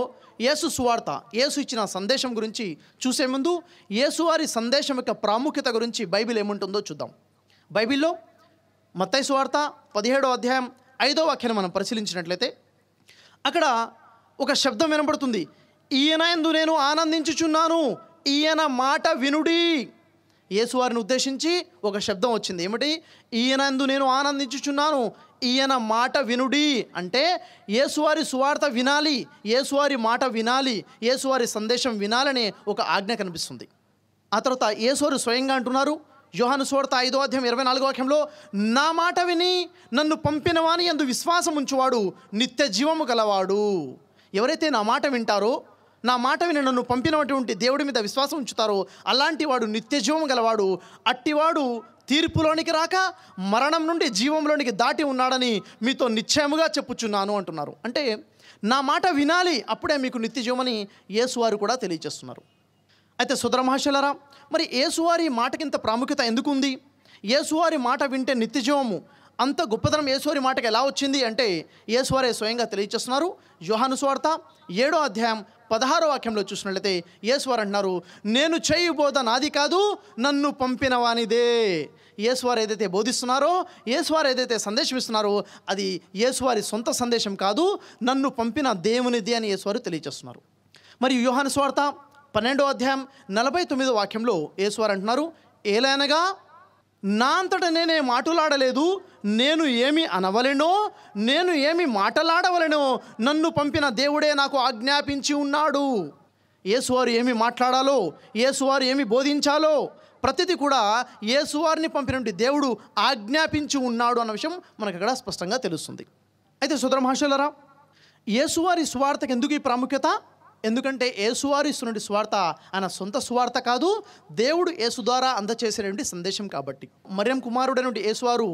[SPEAKER 1] యేసు సువార్త, యేసు ఇచ్చిన సందేశం గురించి చూసే ముందు యేసువారి సందేశం యొక్క ప్రాముఖ్యత గురించి బైబిల్ ఏముంటుందో చూద్దాం. బైబిల్లో మత్తయి సువార్త 17వ అధ్యాయం 5వ వాక్యాన్ని మనం పరిశీలించినట్లయితే అక్కడ ఒక శబ్దం వినబడుతుంది. ఈయన యందు నేను ఆనందించుచున్నాను, ఈయన మాట వినుడి. యేసువారిని ఉద్దేశించి ఒక శబ్దం వచ్చింది. ఏమిటి? ఈయన యందు నేను ఆనందించుచున్నాను, ఈయన మాట వినుడి. అంటే యేసువారి సువార్త వినాలి, యేసువారి మాట వినాలి, యేసువారి సందేశం వినాలనే ఒక ఆజ్ఞ కనిపిస్తుంది. ఆ తర్వాత యేసువారు స్వయంగా అంటున్నారు, యోహాను సువార్త 5వ అధ్యాయం 24వ వాక్యంలో, నా మాట విని నన్ను పంపిన వాని యందు విశ్వాసం ఉంచువాడు నిత్య జీవము గలవాడు. ఎవరైతే నా మాట వింటారో, నా మాట విని నన్ను పంపినటువంటి దేవుడి మీద విశ్వాసం ఉంచుతారో అలాంటి వాడు నిత్య జీవము గలవాడు. అట్టివాడు తీర్పులోనికి రాక మరణం నుండి జీవంలోనికి దాటి ఉన్నాడని మీతో నిశ్చయముగా చెప్పుచున్నాను అంటున్నారు. అంటే నా మాట వినాలి, అప్పుడే మీకు నిత్య జీవమని యేసువారు కూడా తెలియజేస్తున్నారు. అయితే సోదర మహాశయులారా, మరి యేసువారి మాటకింత ప్రాముఖ్యత ఎందుకు ఉంది? యేసువారి మాట వింటే నిత్య జీవము, అంత గొప్పతనం యేసువారి మాటకి ఎలా వచ్చింది అంటే యేసువారే స్వయంగా తెలియజేస్తున్నారు. యోహాను సువార్త 7వ అధ్యాయం 16వ వాక్యంలో చూసినట్లయితే యేసువారు అంటున్నారు, నేను చేయు బోధ నాది కాదు, నన్ను పంపిన వానిదే. యేసువారు ఏదైతే బోధిస్తున్నారో, యేసువారు ఏదైతే సందేశం ఇస్తున్నారో అది యేసువారి సొంత సందేశం కాదు, నన్ను పంపిన దేవునిది అని యేసువారు తెలియజేస్తున్నారు. మరియు యోహాను సువార్త 12వ అధ్యాయం 49వ వాక్యంలో యేసువారు అంటున్నారు, ఏలైనగా నా అంతట నేనే మాటలాడలేదు, నేను ఏమి అనవలెనో, నేను ఏమి మాటలాడవలెనో నన్ను పంపిన దేవుడే నాకు ఆజ్ఞాపించి ఉన్నాడు. యేసువారు ఏమి మాట్లాడాలో, యేసువారు ఏమి బోధించాలో ప్రతిదీ కూడా యేసువారిని పంపినటువంటి దేవుడు ఆజ్ఞాపించి ఉన్నాడు అన్న విషయం మనకు అక్కడ స్పష్టంగా తెలుస్తుంది. అయితే సోదర మహాశయులారా, యేసువారి సువార్తకు ఎందుకు ఈ ప్రాముఖ్యత? ఎందుకంటే యేసువారు ఇస్తున్నటువంటి సువార్త ఆయన సొంత సువార్త కాదు, దేవుడు యేసు ద్వారా అందచేసేటువంటి సందేశం కాబట్టి. మరియం కుమారుడైనటువంటి యేసువారు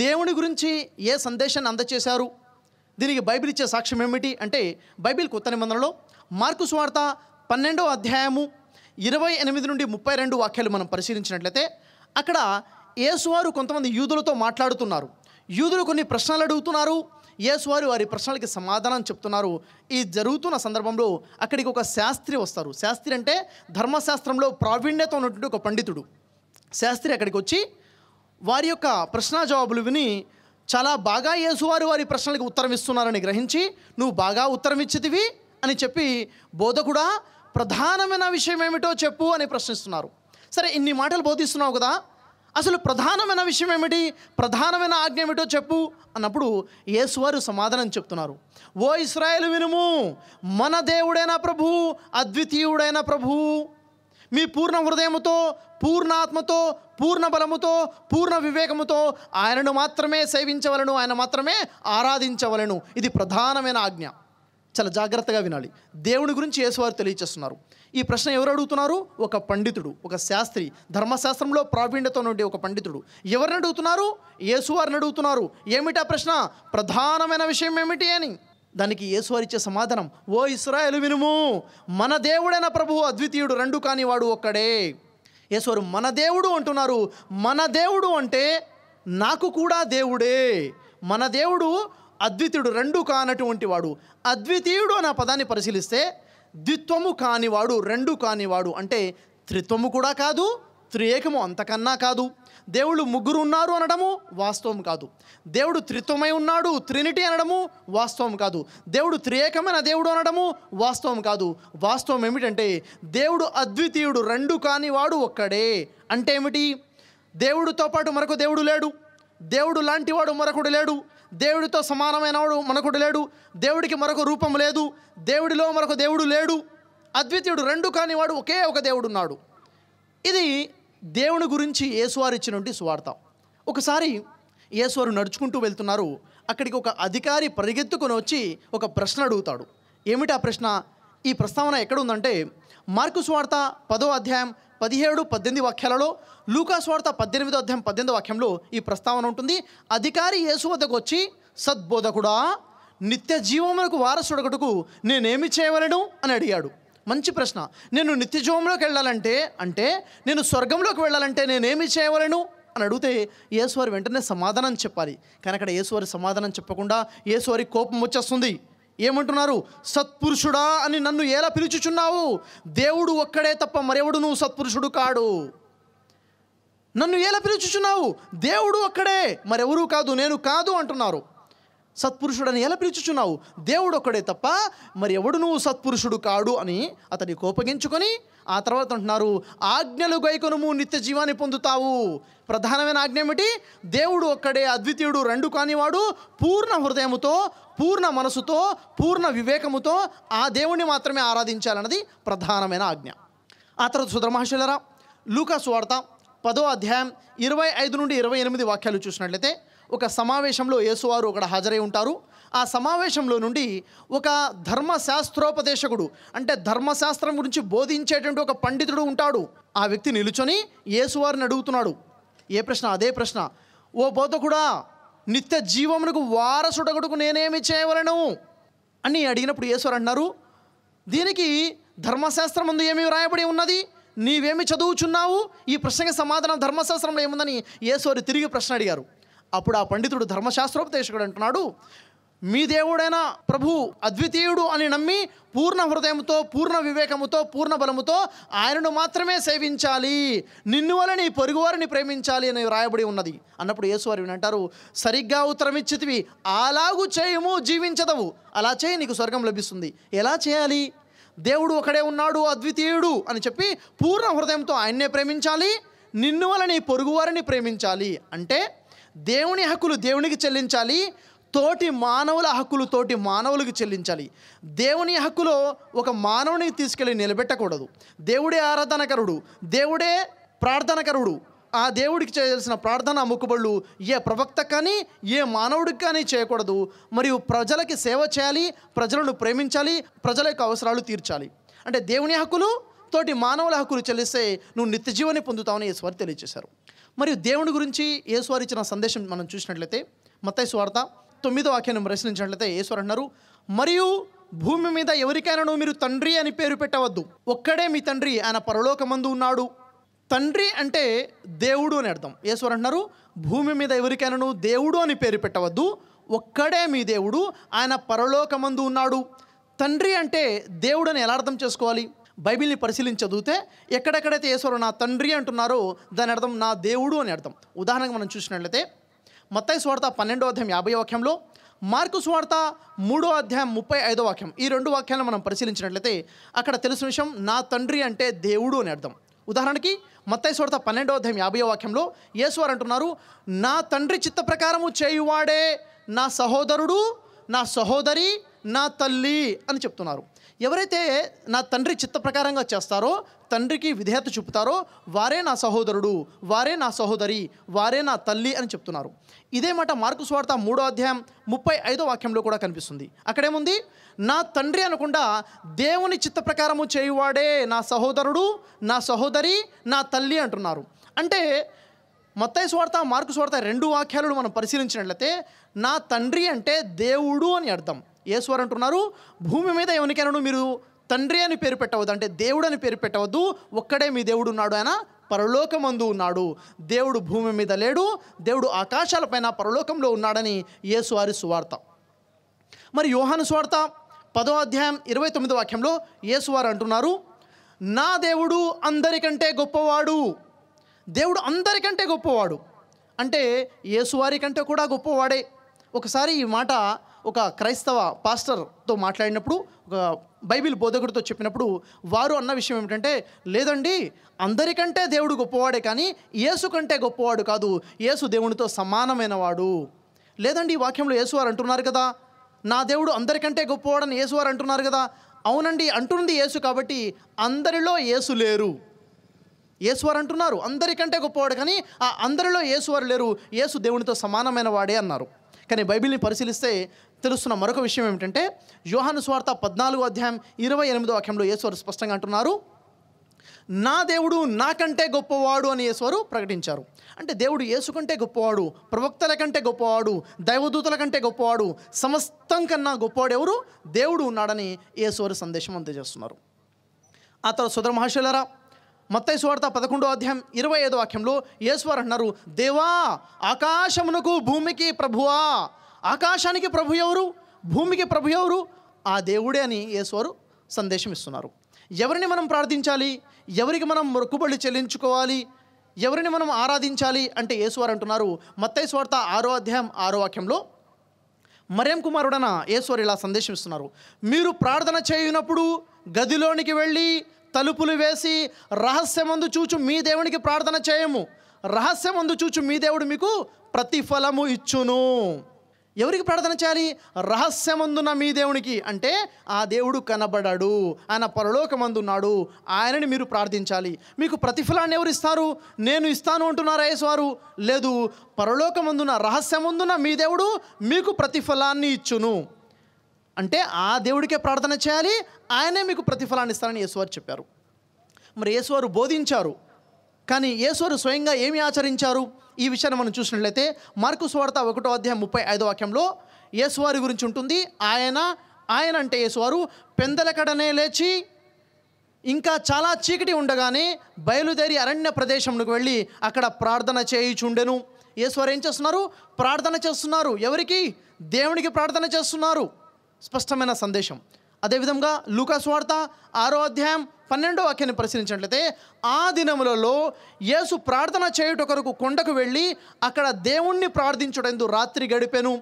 [SPEAKER 1] దేవుని గురించి ఏ సందేశాన్ని అందచేశారు? దీనికి బైబిల్ ఇచ్చే సాక్ష్యం ఏమిటి అంటే, బైబిల్ కొత్త నిబంధనలో మార్కు సువార్త 12వ అధ్యాయము 28 నుండి 32 వాక్యాలు మనం పరిశీలించినట్లయితే, అక్కడ యేసువారు కొంతమంది యూదులతో మాట్లాడుతున్నారు. యూదులు కొన్ని ప్రశ్నలు అడుగుతున్నారు, యేసువారు వారి ప్రశ్నలకి సమాధానం చెప్తున్నారు. ఈ జరుగుతున్న సందర్భంలో అక్కడికి ఒక శాస్త్రి వస్తారు. శాస్త్రి అంటే ధర్మశాస్త్రంలో ప్రావీణ్యత ఉన్నటువంటి ఒక పండితుడు. శాస్త్రి అక్కడికి వచ్చి వారి యొక్క ప్రశ్న జవాబులు విని చాలా బాగా యేసువారు వారి ప్రశ్నలకు ఉత్తరం ఇస్తున్నారని గ్రహించి, నువ్వు బాగా ఉత్తరం ఇచ్చితివి అని చెప్పి, బోధకుడా ప్రధానమైన విషయం ఏమిటో చెప్పు అని ప్రశ్నిస్తున్నారు. సరే, ఇన్ని మాటలు బోధిస్తున్నావు కదా, అసలు ప్రధానమైన విషయం ఏమిటి, ప్రధానమైన ఆజ్ఞ ఏమిటో చెప్పు అన్నప్పుడు యేసువారు సమాధానం చెప్తున్నారు. ఓ ఇశ్రాయేలు వినుము, మన దేవుడైన ప్రభు, అద్వితీయుడైన ప్రభు, మీ పూర్ణ హృదయముతో, పూర్ణ ఆత్మతో, పూర్ణ బలముతో, పూర్ణ వివేకముతో ఆయనను మాత్రమే సేవించవలను, ఆయన మాత్రమే ఆరాధించవలను. ఇది ప్రధానమైన ఆజ్ఞ. చాలా జాగ్రత్తగా వినాలి. దేవుని గురించి యేసువారు తెలియచేస్తున్నారు. ఈ ప్రశ్న ఎవరు అడుగుతున్నారు? ఒక పండితుడు, ఒక శాస్త్రి, ధర్మశాస్త్రంలో ప్రావీణ్యత నుండి ఒక పండితుడు. ఎవరిని అడుగుతున్నారు? యేసువారిని అడుగుతున్నారు. ఏమిటా ప్రశ్న? ప్రధానమైన విషయం ఏమిటి అని. దానికి యేసువారు ఇచ్చే సమాధానం, ఓ ఇశ్రాయేలు వినుము, మన దేవుడైన ప్రభువు అద్వితీయుడు, రెండు కాని వాడు ఒక్కడే. యేసువారు మన దేవుడు అంటున్నారు. మన దేవుడు అంటే నాకు కూడా దేవుడే. మన దేవుడు అద్వితీయుడు, రెండు కానటువంటి వాడు. అద్వితీయుడు అనే పదాన్ని పరిశీలిస్తే ద్విత్వము కానివాడు, రెండు కానివాడు అంటే త్రిత్వము కూడా కాదు, త్రియేకము అంతకన్నా కాదు. దేవుళ్ళు ముగ్గురు ఉన్నారు అనడము వాస్తవం కాదు. దేవుడు త్రిత్వమై ఉన్నాడు, ట్రినిటీ అనడము వాస్తవం కాదు. దేవుడు త్రియేకమైన దేవుడు అనడము వాస్తవం కాదు. వాస్తవం ఏమిటంటే దేవుడు అద్వితీయుడు, రెండు కానివాడు ఒక్కడే. అంటే ఏమిటి? దేవుడితో పాటు మరొక దేవుడు లేడు, దేవుడు లాంటివాడు మరొకడు లేడు, దేవుడితో సమానమైన వాడు మరొకడు లేడు, దేవుడికి మరొక రూపం లేదు, దేవుడిలో మరొక దేవుడు లేడు. అద్వితీయుడు, రెండు కానివాడు ఒకే ఒక దేవుడు ఉన్నాడు. ఇది దేవుని గురించి యేసువారు ఇచ్చినటువంటి సువార్త. ఒకసారి యేసువారు నడుచుకుంటూ వెళ్తున్నారు. అక్కడికి ఒక అధికారి పరిగెత్తుకొని వచ్చి ఒక ప్రశ్న అడుగుతాడు. ఏమిటి ఆ ప్రశ్న? ఈ ప్రస్తావన ఎక్కడ ఉందంటే మార్కు సువార్త 10వ అధ్యాయం 17-18 వాక్యాలలో, లూకా సువార్త 18వ అధ్యాయం 18వ వాక్యంలో ఈ ప్రస్తావన ఉంటుంది. అధికారి యేసు వద్దకు వచ్చి, సద్బోధకుడా, నిత్య జీవమునకు వారసుడొకటుకు నేనేమి చేయవలను అని అడిగాడు. మంచి ప్రశ్న. నేను నిత్య జీవంలోకి వెళ్ళాలంటే, అంటే నేను స్వర్గంలోకి వెళ్ళాలంటే నేనేమి చేయవలను అని అడిగితే యేసువారు వెంటనే సమాధానం చెప్పాలి. కానీ అక్కడ యేసువారి సమాధానం చెప్పకుండా యేసువారి కోపం వచ్చేస్తుంది. ఏమంటున్నారు? సత్పురుషుడా అని నన్ను ఎలా పిలుచుచున్నావు? దేవుడు ఒక్కడే తప్ప మరెవడు నువ్వు సత్పురుషుడు కాడు. నన్ను ఎలా పిలుచుచున్నావు? దేవుడు ఒక్కడే, మరెవరూ కాదు, నేను కాదు అంటున్నారు. సత్పురుషుడని ఎలా పిలుచుచున్నావు? దేవుడు ఒక్కడే తప్ప మరి ఎవడు నువ్వు సత్పురుషుడు కాడు అని అతన్ని కోపగించుకొని ఆ తర్వాత అంటున్నారు, ఆజ్ఞలు గైకొనుము నిత్య జీవాన్ని పొందుతావు. ప్రధానమైన ఆజ్ఞ ఏమిటి? దేవుడు ఒక్కడే, అద్వితీయుడు, రెండు కానివాడు, పూర్ణ హృదయముతో, పూర్ణ మనసుతో, పూర్ణ వివేకముతో ఆ దేవుణ్ణి మాత్రమే ఆరాధించాలన్నది ప్రధానమైన ఆజ్ఞ. ఆ తర్వాత సోదర మహాశయులారా, లూకా సువార్త 10వ అధ్యాయం 25-28 వాక్యాలు చూసినట్లయితే, ఒక సమావేశంలో యేసువారు అక్కడ హాజరై ఉంటారు. ఆ సమావేశంలో నుండి ఒక ధర్మశాస్త్రోపదేశకుడు, అంటే ధర్మశాస్త్రం గురించి బోధించేటువంటి ఒక పండితుడు ఉంటాడు. ఆ వ్యక్తి నిలుచొని యేసువారిని అడుగుతున్నాడు. ఏ ప్రశ్న? అదే ప్రశ్న. ఓ బోధకుడా, నిత్య జీవమునకు వారసుడొకటుకు నేనేమి చేయవలను అని అడిగినప్పుడు యేసువారు అన్నారు, దీనికి ధర్మశాస్త్రం ముందు ఏమి వ్రాయబడి ఉన్నది? నీవేమి చదువుచున్నావు? ఈ ప్రశ్నకి సమాధానం ధర్మశాస్త్రంలో ఏముందని యేసువారు తిరిగి ప్రశ్న అడిగారు. అప్పుడు ఆ పండితుడు, ధర్మశాస్త్రోపదేశకుడు అంటున్నాడు, మీ దేవుడైన ప్రభు అద్వితీయుడు అని నమ్మి పూర్ణ హృదయంతో, పూర్ణ వివేకముతో, పూర్ణ బలముతో ఆయనను మాత్రమే సేవించాలి, నిన్ను వల్ల నీ పొరుగువారిని ప్రేమించాలి అని రాయబడి ఉన్నది అన్నప్పుడు యేసువారు అంటారు, సరిగ్గా ఉత్తరం ఇచ్చితివి, అలాగూ చేయము జీవించదవు. అలా చేయి, నీకు స్వర్గం లభిస్తుంది. ఎలా చేయాలి? దేవుడు ఒకడే ఉన్నాడు, అద్వితీయుడు అని చెప్పి పూర్ణ హృదయంతో ఆయన్నే ప్రేమించాలి, నిన్ను వలన నీ పొరుగువారిని ప్రేమించాలి. అంటే దేవుని హక్కులు దేవునికి చెల్లించాలి, తోటి మానవుల హక్కులు తోటి మానవులకు చెల్లించాలి. దేవుని హక్కులో ఒక మానవునికి తీసుకెళ్ళి నిలబెట్టకూడదు. దేవుడే ఆరాధనకరుడు, దేవుడే ప్రార్థనకరుడు. ఆ దేవుడికి చేయాల్సిన ప్రార్థన మొక్కుబళ్ళు ఏ ప్రవక్త కానీ ఏ మానవుడికి కానీ చేయకూడదు. మరియు ప్రజలకి సేవ చేయాలి, ప్రజలను ప్రేమించాలి, ప్రజల యొక్క అవసరాలు తీర్చాలి. అంటే దేవుని హక్కులు తోటి మానవుల హక్కులు చెల్లిస్తే నువ్వు నిత్య జీవాన్ని పొందుతావని యేసువారు తెలియజేశారు. మరియు దేవుని గురించి యేసువారు ఇచ్చిన సందేశం మనం చూసినట్లయితే మత్తయి సువార్త 9వ వాక్యాన్ని పరిశీలించినట్లయితే యేసువారు అన్నారు, మరియు భూమి మీద ఎవరికైనా మీరు తండ్రి అని పేరు పెట్టవద్దు, ఒక్కడే మీ తండ్రి, ఆయన పరలోకమందు ఉన్నాడు. తండ్రి అంటే దేవుడు అని అర్థం. యేసువారు అంటున్నారు, భూమి మీద ఎవరికైనా దేవుడు అని పేరు పెట్టవద్దు, ఒక్కడే మీ దేవుడు, ఆయన పరలోకమందు ఉన్నాడు. తండ్రి అంటే దేవుడు అని ఎలా అర్థం చేసుకోవాలి? బైబిల్ని పరిశీలించి చదివితే ఎక్కడెక్కడైతే యేసువారు నా తండ్రి అంటున్నారో దాని అర్థం నా దేవుడు అని అర్థం. ఉదాహరణకు మనం చూసినట్లయితే మత్తయి సువార్త 12వ అధ్యాయం 50వ వాక్యంలో, మార్కు సువార్త 3వ అధ్యాయం 35వ వాక్యం, ఈ రెండు వాక్యాలను మనం పరిశీలించినట్లయితే అక్కడ తెలిసిన విషయం నా తండ్రి అంటే దేవుడు అని అర్థం. ఉదాహరణకి మత్తయి సువార్త 12వ అధ్యాయం 50వ వాక్యంలో యేసువారు అంటున్నారు, నా తండ్రి చిత్త ప్రకారము చేయువాడే నా సహోదరుడు, నా సహోదరి, నా తల్లి అని చెప్తున్నారు. ఎవరైతే నా తండ్రి చిత్త ప్రకారంగా చేస్తారో, తండ్రికి విధేయత చూపుతారో వారే నా సహోదరుడు, వారే నా సహోదరి, వారే నా తల్లి అని చెప్తున్నారు. ఇదే మాట మార్కు సువార్త 3వ అధ్యాయం 35వ వాక్యంలో కూడా కనిపిస్తుంది. అక్కడేముంది? నా తండ్రి అనకుండా దేవుని చిత్త ప్రకారము చేయువాడే నా సహోదరుడు, నా సహోదరి, నా తల్లి అంటున్నారు. అంటే మత్తయి సువార్త మార్కు సువార్త రెండు వాక్యాలను మనం పరిశీలించినట్లయితే నా తండ్రి అంటే దేవుడు అని అర్థం. యేసువారు అంటున్నారు, భూమి మీద ఎవరికైనా మీరు తండ్రి అని పేరు పెట్టవద్దు, అంటే దేవుడు అని పేరు పెట్టవద్దు, ఒక్కడే మీ దేవుడు ఉన్నాడు, ఆయన పరలోకమందు ఉన్నాడు. దేవుడు భూమి మీద లేడు, దేవుడు ఆకాశాలపైన పరలోకంలో ఉన్నాడని యేసువారి సువార్త. మరి యోహాను సువార్త 10వ అధ్యాయం 29వ వాక్యంలో యేసువారు అంటున్నారు, నా దేవుడు అందరికంటే గొప్పవాడు. దేవుడు అందరికంటే గొప్పవాడు అంటే యేసువారి కంటే కూడా గొప్పవాడే. ఒకసారి ఈ మాట ఒక క్రైస్తవ పాస్టర్తో మాట్లాడినప్పుడు, ఒక బైబిల్ బోధకుడితో చెప్పినప్పుడు వారు అన్న విషయం ఏమిటంటే, లేదండి అందరికంటే దేవుడు గొప్పవాడే కానీ యేసు కంటే గొప్పవాడు కాదు, యేసు దేవునితో సమానమైన వాడు. లేదండి ఈ వాక్యంలో యేసువారు అంటున్నారు కదా, నా దేవుడు అందరికంటే గొప్పవాడని యేసువారు అంటున్నారు కదా. అవునండి అంటున్నది యేసు, కాబట్టి అందరిలో యేసు లేరు. యేసువారు అంటున్నారు అందరికంటే గొప్పవాడు కానీ ఆ అందరిలో యేసువారు లేరు, యేసు దేవునితో సమానమైన వాడే అన్నారు. కానీ బైబిల్ని పరిశీలిస్తే తెలుస్తున్న మరొక విషయం ఏమిటంటే, యోహాను సువార్త 14వ అధ్యాయం 28వ వాక్యంలో యేసువారు స్పష్టంగా అంటున్నారు, నా దేవుడు నాకంటే గొప్పవాడు అని యేసువారు ప్రకటించారు. అంటే దేవుడు యేసు కంటే గొప్పవాడు, ప్రవక్తల కంటే గొప్పవాడు, దైవదూతల కంటే గొప్పవాడు, సమస్తం కన్నా గొప్పవాడు ఎవరు? దేవుడు ఉన్నాడని యేసువారు సందేశం అందజేస్తున్నారు. ఆ తర్వాత సోదర మహాశయులారా, మత్తయి సువార్త 11వ అధ్యాయం 25వ వాక్యంలో యేసువారు అంటున్నారు, దేవా ఆకాశమునకు భూమికి ప్రభువా. ఆకాశానికి ప్రభు ఎవరు? భూమికి ప్రభు ఎవరు? ఆ దేవుడే అని యేసువారు సందేశం ఇస్తున్నారు. ఎవరిని మనం ప్రార్థించాలి? ఎవరికి మనం మొక్కుబళ్ళు చెల్లించుకోవాలి? ఎవరిని మనం ఆరాధించాలి అంటే యేసువారు అంటున్నారు మత్తయి సువార్త 6వ అధ్యాయం 6వ వాక్యంలో, మరియం కుమారుడన యేసువారు ఇలా సందేశం ఇస్తున్నారు, మీరు ప్రార్థన చేయునప్పుడు గదిలోనికి వెళ్ళి తలుపులు వేసి రహస్యమందు చూచు మీ దేవునికి ప్రార్థన చేయము, రహస్యమందు చూచు మీ దేవుడు మీకు ప్రతిఫలము ఇచ్చును. ఎవరికి ప్రార్థన చేయాలి? రహస్యమందున్న మీ దేవునికి. అంటే ఆ దేవుడు కనబడాడు, ఆయన పరలోకమందున్నాడు, ఆయనని మీరు ప్రార్థించాలి. మీకు ప్రతిఫలాన్ని ఎవరు ఇస్తారు? నేను ఇస్తాను అంటున్నారా యేసువారు? లేదు, పరలోకమందున్న రహస్యమందున్న మీ దేవుడు మీకు ప్రతిఫలాన్ని ఇచ్చును. అంటే ఆ దేవుడికే ప్రార్థన చేయాలి, ఆయనే మీకు ప్రతిఫలాన్ని ఇస్తారని యేసువారు చెప్పారు. మరి యేసువారు బోధించారు, కానీ యేసువారు స్వయంగా ఏమి ఆచరించారు? ఈ విషయాన్ని మనం చూసినట్లయితే మార్కు సువార్త 1వ అధ్యాయం 35వ వాక్యంలో యేసువారి గురించి ఉంటుంది. ఆయన అంటే యేసువారు పెందలకడనే లేచి ఇంకా చాలా చీకటి ఉండగానే బయలుదేరి అరణ్య ప్రదేశంలోకి వెళ్ళి అక్కడ ప్రార్థన చేయుచుండెను. యేసువారు ఏం చేస్తున్నారు? ప్రార్థన చేస్తున్నారు. ఎవరికి? దేవునికి ప్రార్థన చేస్తున్నారు. స్పష్టమైన సందేశం. అదేవిధంగా లూకా సువార్త 6వ అధ్యాయం 12వ వాక్యాన్ని పరిశీలించినట్లయితే, ఆ దినములలో యేసు ప్రార్థన చేయుట కొరకు కొండకు వెళ్ళి అక్కడ దేవుణ్ణి ప్రార్థించుటందు రాత్రి గడిపెను.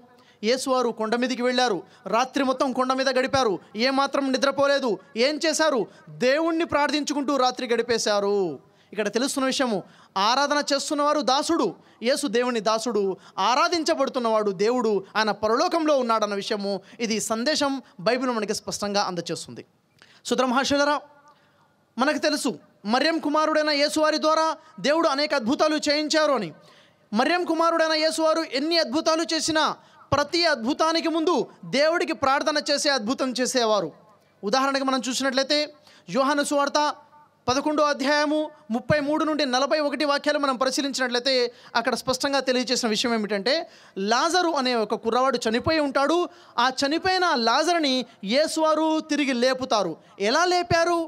[SPEAKER 1] యేసువారు కొండ మీదకి వెళ్ళారు, రాత్రి మొత్తం కొండ మీద గడిపారు, ఏమాత్రం నిద్రపోలేదు. ఏం చేశారు? దేవుణ్ణి ప్రార్థించుకుంటూ రాత్రి గడిపేశారు. ఇక్కడ తెలుస్తున్న విషయము, ఆరాధన చేస్తున్నవారు దాసుడు, యేసు దేవుని దాసుడు, ఆరాధించబడుతున్నవాడు దేవుడు, ఆయన పరలోకంలో ఉన్నాడన్న విషయము ఇది సందేశం బైబిల్ మనకి స్పష్టంగా అందజేస్తుంది. సోదర మహాశయులారా, మనకు తెలుసు మరియం కుమారుడైన యేసువారి ద్వారా దేవుడు అనేక అద్భుతాలు చేయించారు అని. మరియం కుమారుడైన యేసువారు ఎన్ని అద్భుతాలు చేసినా ప్రతి అద్భుతానికి ముందు దేవుడికి ప్రార్థన చేసే అద్భుతం చేసేవారు. ఉదాహరణకి మనం చూసినట్లయితే యోహాను సువార్త 11వ అధ్యాయము 33 నుండి 41 వాక్యాలు మనం పరిశీలించినట్లయితే అక్కడ స్పష్టంగా తెలియజేసిన విషయం ఏమిటంటే, లాజరు అనే ఒక కుర్రవాడు చనిపోయి ఉంటాడు. ఆ చనిపోయిన లాజరుని యేసువారు తిరిగి లేపుతారు. ఎలా లేపారు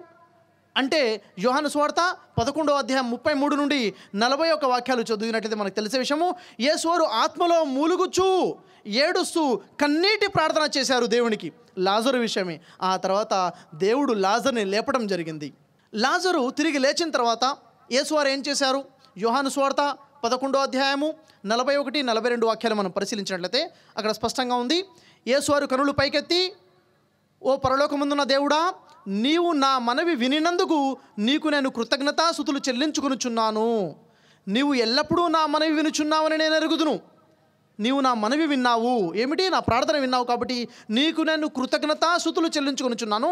[SPEAKER 1] అంటే యోహాను సువార్త 11వ అధ్యాయం 33 నుండి 41 వాక్యాలు చదివినట్లయితే మనకు తెలిసే విషయము, యేసువారు ఆత్మలో మూలుగుచూ ఏడుస్తూ కన్నీటి ప్రార్థన చేశారు దేవునికి లాజరు విషయమే. ఆ తర్వాత దేవుడు లాజర్ని లేపడం జరిగింది. లాజరు తిరిగి లేచిన తర్వాత యేసువారు ఏం చేశారు? యోహాను సువార్త 11వ అధ్యాయము 41, 42 వాక్యాలు మనం పరిశీలించినట్లయితే అక్కడ స్పష్టంగా ఉంది, యేసువారు కనులు పైకెత్తి, ఓ పరలోకమందున్న దేవుడా, నీవు నా మనవి వినినందుకు నీకు నేను కృతజ్ఞతాస్తుతులు చెల్లించుకొనుచున్నాను. నీవు ఎల్లప్పుడూ నా మనవి వినుచున్నావని నేను ఎరుగుదును. నీవు నా మనవి విన్నావు, ఏమిటి? నా ప్రార్థన విన్నావు, కాబట్టి నీకు నేను కృతజ్ఞతాస్తుతులు చెల్లించుకొనుచున్నాను.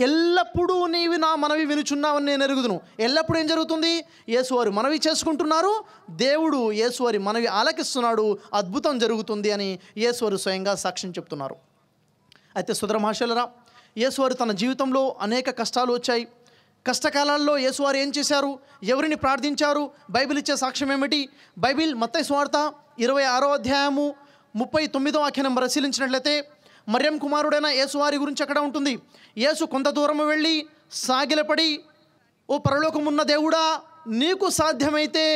[SPEAKER 1] ఎల్లప్పుడూ నీవు నా మనవి వినుచున్నావని నేను ఎరుగుదును. ఎల్లప్పుడూ ఏం జరుగుతుంది? యేసువారు మనవి చేసుకుంటున్నారు, దేవుడు యేసువారి మనవి ఆలకిస్తున్నాడు, అద్భుతం జరుగుతుంది అని యేసువారు స్వయంగా సాక్ష్యం చెప్తున్నారు. అయితే సోదర మహాశయులారా, యేసువారు తన జీవితంలో అనేక కష్టాలు వచ్చాయి. కష్టకాలాల్లో యేసువారు ఏం చేశారు? ఎవరిని ప్రార్థించారు? బైబిల్ ఇచ్చే సాక్ష్యం ఏమిటి? బైబిల్ మత్తయి సువార్త 26వ అధ్యాయము 39వ వాక్యం పరిశీలించినట్లయితే మరియం కుమారుడైన యేసువారి గురించి అక్కడ ఉంటుంది. యేసు కొంత దూరం వెళ్ళి సాగిలపడి, ఓ పరలోకమున్న దేవుడా, నీకు సాధ్యమైతే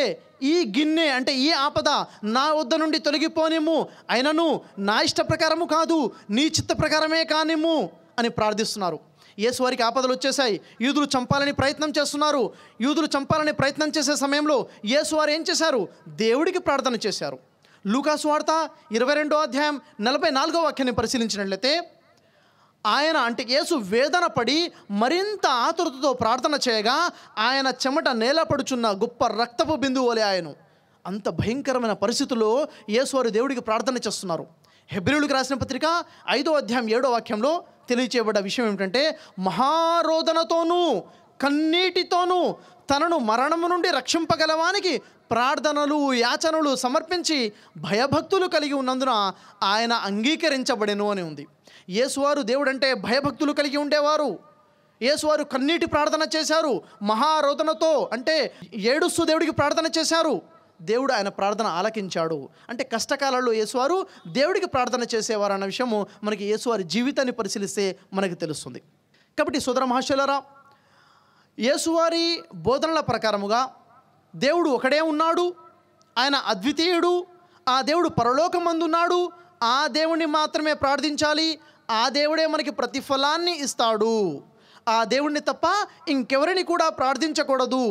[SPEAKER 1] ఈ గిన్నె అంటే ఈ ఆపద నా వద్ద నుండి తొలగిపోనిమ్ము, అయినను నా ఇష్ట ప్రకారము కాదు, నీ చిత్త ప్రకారమే కానిమ్ము అని ప్రార్థిస్తున్నారు. యేసువారికి ఆపదలు వచ్చేసాయి. యూదులు చంపాలని ప్రయత్నం చేస్తున్నారు. యూదులు చంపాలని ప్రయత్నం చేసే సమయంలో యేసువారు ఏం చేశారు? దేవుడికి ప్రార్థన చేశారు. లూకా సువార్త 22వ అధ్యాయం 44వ వాక్యాన్ని పరిశీలించినట్లయితే ఆయన అంటే యేసు వేదన పడి మరింత ఆతురతతో ప్రార్థన చేయగా ఆయన చెమట నేలపడుచున్న గొప్ప రక్తపు బిందువు వలె ఆయన. అంత భయంకరమైన పరిస్థితుల్లో యేసువారు దేవుడికి ప్రార్థన చేస్తున్నారు. హెబ్రీయులకు రాసిన పత్రిక 5వ అధ్యాయం 7వ వాక్యంలో తెలియచేయబడ్డ విషయం ఏమిటంటే, మహారోదనతోనూ కన్నీటితోనూ తనను మరణము నుండి రక్షింపగలవానికి ప్రార్థనలు యాచనలు సమర్పించి భయభక్తులు కలిగి ఉన్నందున ఆయన అంగీకరించబడెను అని ఉంది. యేసువారు దేవుడంటే భయభక్తులు కలిగి ఉండేవారు. యేసువారు కన్నీటి ప్రార్థన చేశారు. మహారోదనతో అంటే ఏడుస్తూ దేవుడికి ప్రార్థన చేశారు. దేవుడు ఆయన ప్రార్థన ఆలకించాడు. అంటే కష్టకాలంలో యేసువారు దేవుడికి ప్రార్థన చేసేవారు అన్న విషయము మనకి యేసువారి జీవితాన్ని పరిశీలిస్తే మనకి తెలుస్తుంది. కాబట్టి సోదర మహాశయులారా, యేసువారి బోధనల ప్రకారముగా దేవుడు ఒకడే ఉన్నాడు, ఆయన అద్వితీయుడు, ఆ దేవుడు పరలోకమందున్నాడు, ఆ దేవుణ్ణి మాత్రమే ప్రార్థించాలి, ఆ దేవుడే మనకి ప్రతిఫలాన్ని ఇస్తాడు, ఆ దేవుణ్ణి తప్ప ఇంకెవరిని కూడా ప్రార్థించకూడదు.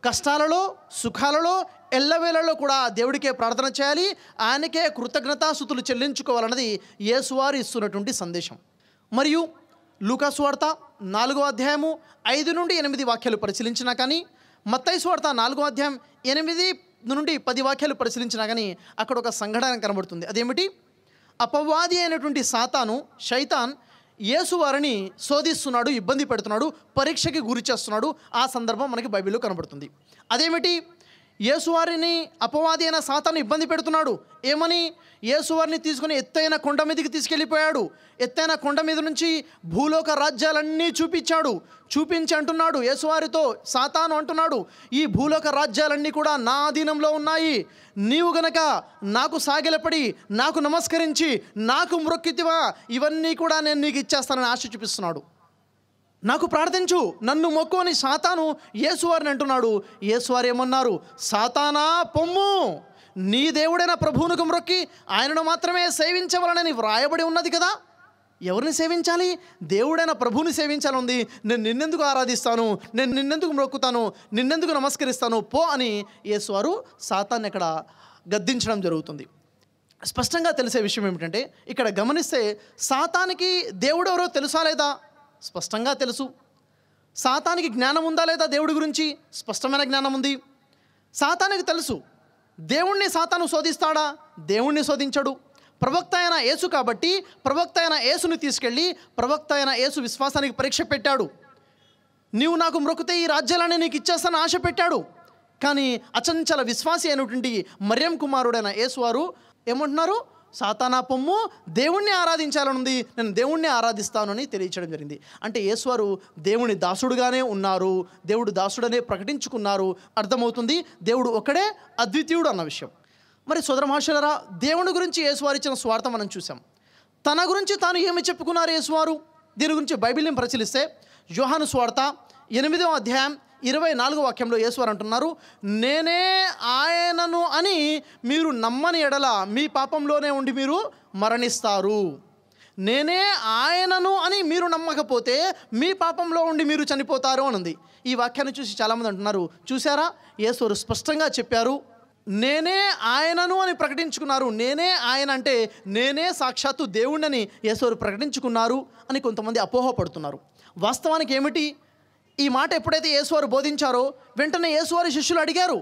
[SPEAKER 1] కష్టాలలో సుఖాలలో ఎల్లవేళలో కూడా దేవుడికే ప్రార్థన చేయాలి, ఆయనకే కృతజ్ఞతాస్తుతులు చెల్లించుకోవాలన్నది యేసువారు ఇస్తున్నటువంటి సందేశం. మరియు లూకా సువార్త 4వ అధ్యాయము 5 నుండి 8 వాక్యాలు పరిశీలించినా కానీ, మత్తయి సువార్త 4వ అధ్యాయం 8 నుండి 10 వాక్యాలు పరిశీలించినా కానీ అక్కడ ఒక సంఘటన కనబడుతుంది. అదేమిటి? అపవాది అయినటువంటి శైతాన్ యేసువారిని శోధిస్తున్నాడు, ఇబ్బంది పెడుతున్నాడు, పరీక్షకి గురి చేస్తున్నాడు. ఆ సందర్భం మనకి బైబిల్లో కనబడుతుంది. అదేమిటి? యేసువారిని అపవాది అయిన సాతాను ఇబ్బంది పెడుతున్నాడు. ఏమని? యేసువారిని తీసుకుని ఎత్తైన కొండ మీదకి తీసుకెళ్ళిపోయాడు. ఎత్తైన కొండ మీద నుంచి భూలోక రాజ్యాలన్నీ చూపించి అంటున్నాడు యేసువారితో. సాతాను అంటున్నాడు, ఈ భూలోక రాజ్యాలన్నీ కూడా నా అధీనంలో ఉన్నాయి, నీవు గనక నాకు సాగిలపడి నాకు నమస్కరించి నాకు మ్రొక్కితివా, ఇవన్నీ కూడా నేను నీకు ఇచ్చేస్తానని ఆశ చూపిస్తున్నాడు. నాకు ప్రార్థించు, నన్ను మొక్కు అని సాతాను యేసువారిని అంటున్నాడు. యేసువారు ఏమన్నారు? సాతానా పొమ్ము, నీ దేవుడైన ప్రభువునకు మ్రొక్కి ఆయనను మాత్రమే సేవించవలనని వ్రాయబడి ఉన్నది కదా. ఎవరిని సేవించాలి? దేవుడైన ప్రభువుని సేవించాలి ఉంది. నేను నిన్నెందుకు ఆరాధిస్తాను, నేను నిన్నెందుకు మ్రొక్కుతాను, నిన్నెందుకు నమస్కరిస్తాను, పో అని యేసువారు సాతాన్ని ఇక్కడ గద్దించడం జరుగుతుంది. స్పష్టంగా తెలిసే విషయం ఏమిటంటే, ఇక్కడ గమనిస్తే సాతానికి దేవుడు ఎవరో తెలుసా లేదా? స్పష్టంగా తెలుసు. సాతానికి జ్ఞానం ఉందా లేదా? దేవుడి గురించి స్పష్టమైన జ్ఞానం ఉంది. సాతానుకి తెలుసు, దేవుణ్ణి సాతాను శోధిస్తాడా? దేవుణ్ణి శోధించడు. ప్రవక్త అయిన యేసు కాబట్టి ప్రవక్త అయిన యేసుని తీసుకెళ్ళి ప్రవక్త అయిన యేసు విశ్వాసానికి పరీక్ష పెట్టాడు. నీవు నాకు మ్రొక్కితే ఈ రాజ్యాలని నీకు ఇచ్చేస్తాను ఆశ పెట్టాడు. కానీ అచంచల విశ్వాసి అయినటువంటి మరియం కుమారుడైన యేసు వారు ఏమంటున్నారు? సాతానా పొమ్ము, దేవుణ్ణి ఆరాధించాలనుంది, నేను దేవుణ్ణి ఆరాధిస్తాను అని తెలియచేయడం జరిగింది. అంటే యేసువారు దేవుని దాసుడుగానే ఉన్నారు, దేవుడు దాసుడనే ప్రకటించుకున్నారు. అర్థమవుతుంది దేవుడు ఒకడే అద్వితీయుడు అన్న విషయం. మరి సోదర మహాశయులారా, దేవుని గురించి యేసువారు ఇచ్చిన స్వార్థం మనం చూసాం. తన గురించి తాను ఏమి చెప్పుకున్నారు యేసువారు? దీని గురించి బైబిల్ని పరిశీలిస్తే యోహాను సువార్త 8వ అధ్యాయం 24వ వాక్యంలో యేసువారు అంటున్నారు, నేనే ఆయనను అని మీరు నమ్మని ఎడల మీ పాపంలోనే ఉండి మీరు మరణిస్తారు. నేనే ఆయనను అని మీరు నమ్మకపోతే మీ పాపంలో ఉండి మీరు చనిపోతారు అని ఉంది. ఈ వాక్యాన్ని చూసి చాలామంది అంటున్నారు, చూసారా, యేసువారు స్పష్టంగా చెప్పారు, నేనే ఆయనను అని ప్రకటించుకున్నారు. నేనే ఆయన అంటే నేనే సాక్షాత్తు దేవుణ్ణని యేసువారు ప్రకటించుకున్నారు అని కొంతమంది అపోహపడుతున్నారు. వాస్తవానికి ఏమిటి? ఈ మాట ఎప్పుడైతే యేసువారు బోధించారో వెంటనే యేసువారి శిష్యులు అడిగారు.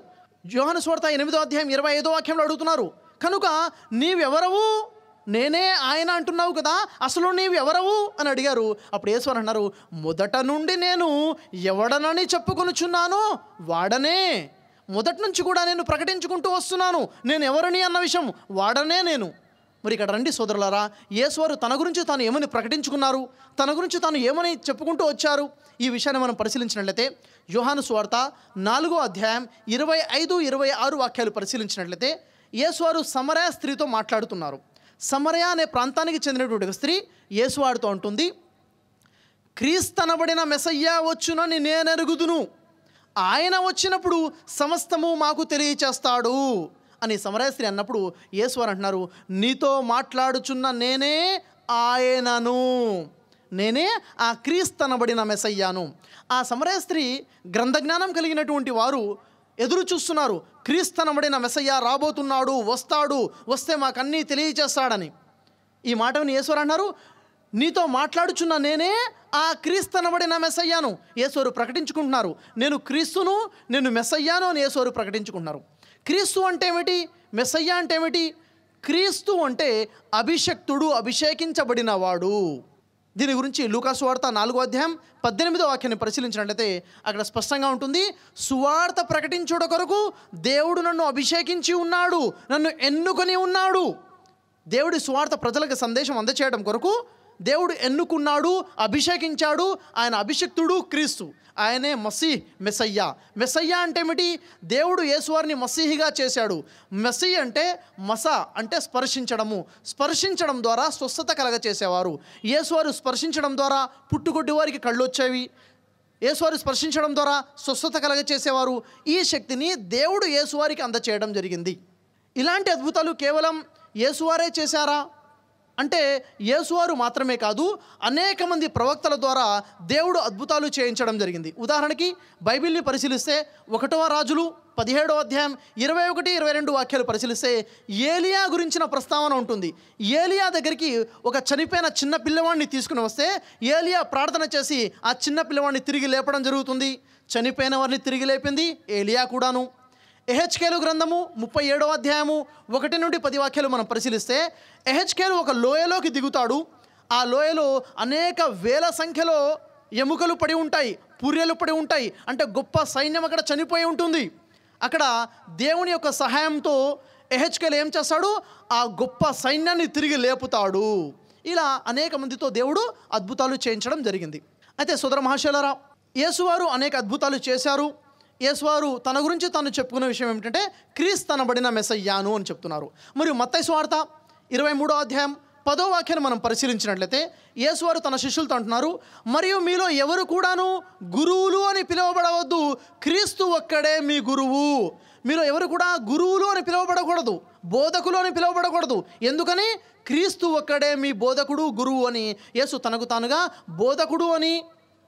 [SPEAKER 1] యోహాను సువార్త 8వ అధ్యాయం 25వ వాక్యంలో అడుగుతున్నారు, కనుక నీవెవరవు? నేనే ఆయన అంటున్నావు కదా, అసలు నీవెవరవు అని అడిగారు. అప్పుడు యేసువారు అన్నారు, మొదట నుండి నేను ఎవడనని చెప్పుకొనుచున్నానో వాడనే. మొదటి నుంచి కూడా నేను ప్రకటించుకుంటూ వస్తున్నాను, నేను ఎవరిని అన్న విషయం వాడనే నేను. మరి ఇక్కడ రండి సోదరులారా, యేసువారు తన గురించి తాను ఏమని ప్రకటించుకున్నారు, తన గురించి తాను ఏమని చెప్పుకుంటూ వచ్చారు, ఈ విషయాన్ని మనం పరిశీలించినట్లయితే యోహాను సువార్త 4వ అధ్యాయం 25, 26 వాక్యాలు పరిశీలించినట్లయితే యేసువారు సమరయ స్త్రీతో మాట్లాడుతున్నారు. సమరయ అనే ప్రాంతానికి చెందినటువంటి ఒక స్త్రీ యేసువారితో అంటుంది, క్రీస్తనబడిన మెస్సయ్య వచ్చునని నేనెరుగుదును, ఆయన వచ్చినప్పుడు సమస్తము మాకు తెలియచేస్తాడు అని సమరయ స్త్రీ అన్నప్పుడు యేసువారు అంటున్నారు, నీతో మాట్లాడుచున్న నేనే ఆయనను, నేనే ఆ క్రీస్తనబడిన మెస్సయ్యాను. ఆ సమరయ స్త్రీ గ్రంథజ్ఞానం కలిగినటువంటి వారు ఎదురు చూస్తున్నారు, క్రీస్తనబడిన మెస్సయ్య రాబోతున్నాడు, వస్తాడు, వస్తే మాకన్నీ తెలియచేస్తాడని. ఈ మాటని యేసువారు అన్నారు, నీతో మాట్లాడుచున్న నేనే ఆ క్రీస్తనబడిన మెస్సయ్యాను. యేసువారు ప్రకటించుకుంటున్నారు, నేను క్రీస్తును, నేను మెస్సయ్యాను అని యేసువారు ప్రకటించుకుంటున్నారు. క్రీస్తు అంటే ఏమిటి? మెస్సయ్య అంటే ఏమిటి? క్రీస్తు అంటే అభిషక్తుడు, అభిషేకించబడినవాడు. దీని గురించి లూకా సువార్త 4వ అధ్యాయం 18వ వాక్యాన్ని పరిశీలించినట్లయితే అక్కడ స్పష్టంగా ఉంటుంది, సువార్త ప్రకటించుట కొరకు దేవుడు నన్ను అభిషేకించి ఉన్నాడు, నన్ను ఎన్నుకొని ఉన్నాడు. దేవుడి సువార్త ప్రజలకు సందేశం అందచేయడం కొరకు దేవుడు ఎన్నుకున్నాడు, అభిషేకించాడు. ఆయన అభిషిక్తుడు క్రీస్తు, ఆయనే మసీహ్, మెస్సయ్య. మెస్సయ్య అంటే ఏమిటి? దేవుడు యేసువారిని మసీహిగా చేశాడు. మెస్సీ అంటే మసా అంటే స్పర్శించడము, స్పర్శించడం ద్వారా స్వస్థత కలగచేసేవారు. యేసువారు స్పర్శించడం ద్వారా పుట్టుకొడ్డి వారికి కళ్ళు వచ్చేవి, యేసువారు స్పర్శించడం ద్వారా స్వస్థత కలగచేసేవారు. ఈ శక్తిని దేవుడు యేసువారికి అందచేయడం జరిగింది. ఇలాంటి అద్భుతాలు కేవలం యేసువారే చేశారా అంటే యేసువారు మాత్రమే కాదు, అనేక మంది ప్రవక్తల ద్వారా దేవుడు అద్భుతాలు చేయించడం జరిగింది. ఉదాహరణకి బైబిల్ని పరిశీలిస్తే 1వ రాజులు 17వ అధ్యాయం 21, 22 వాక్యాలు పరిశీలిస్తే ఏలియా గురించిన ప్రస్తావన ఉంటుంది. ఏలియా దగ్గరికి ఒక చనిపోయిన చిన్న పిల్లవాడిని తీసుకుని వస్తే ఏలియా ప్రార్థన చేసి ఆ చిన్న పిల్లవాడిని తిరిగి లేపడం జరుగుతుంది. చనిపోయిన వారిని తిరిగి లేపింది ఏలియా కూడాను. ఎహెచ్కేలు గ్రంథము 37వ అధ్యాయము 1 నుండి 10 వాక్యాలు మనం పరిశీలిస్తే ఎహెచ్కేలు ఒక లోయలోకి దిగుతాడు. ఆ లోయలో అనేక వేల సంఖ్యలో ఎముకలు పడి ఉంటాయి, పుర్రెలు పడి ఉంటాయి. అంటే గొప్ప సైన్యం అక్కడ చనిపోయి ఉంటుంది. అక్కడ దేవుని యొక్క సహాయంతో ఎహెచ్కేలు ఏం చేస్తాడు? ఆ గొప్ప సైన్యాన్ని తిరిగి లేపుతాడు. ఇలా అనేక మందితో దేవుడు అద్భుతాలు చేయించడం జరిగింది. అయితే సోదర మహాశయులారా, యేసువారు అనేక అద్భుతాలు చేశారు. యేసువారు తన గురించి తాను చెప్పుకునే విషయం ఏమిటంటే క్రీస్తనబడిన మెస్సయ్యాను అని చెప్తున్నారు. మరియు మత్తయి సువార్త 23వ అధ్యాయం 10వ వాక్యాన్ని మనం పరిశీలించినట్లయితే యేసువారు తన శిష్యులతో అంటున్నారు, మరియు మీలో ఎవరు కూడాను గురువులు అని పిలువబడవద్దు, క్రీస్తు ఒక్కడే మీ గురువు. మీలో ఎవరు కూడా గురువులు అని పిలువబడకూడదు, బోధకులు అని పిలువబడకూడదు. ఎందుకని? క్రీస్తు ఒక్కడే మీ బోధకుడు, గురువు అని యేసు తనకు తానుగా బోధకుడు అని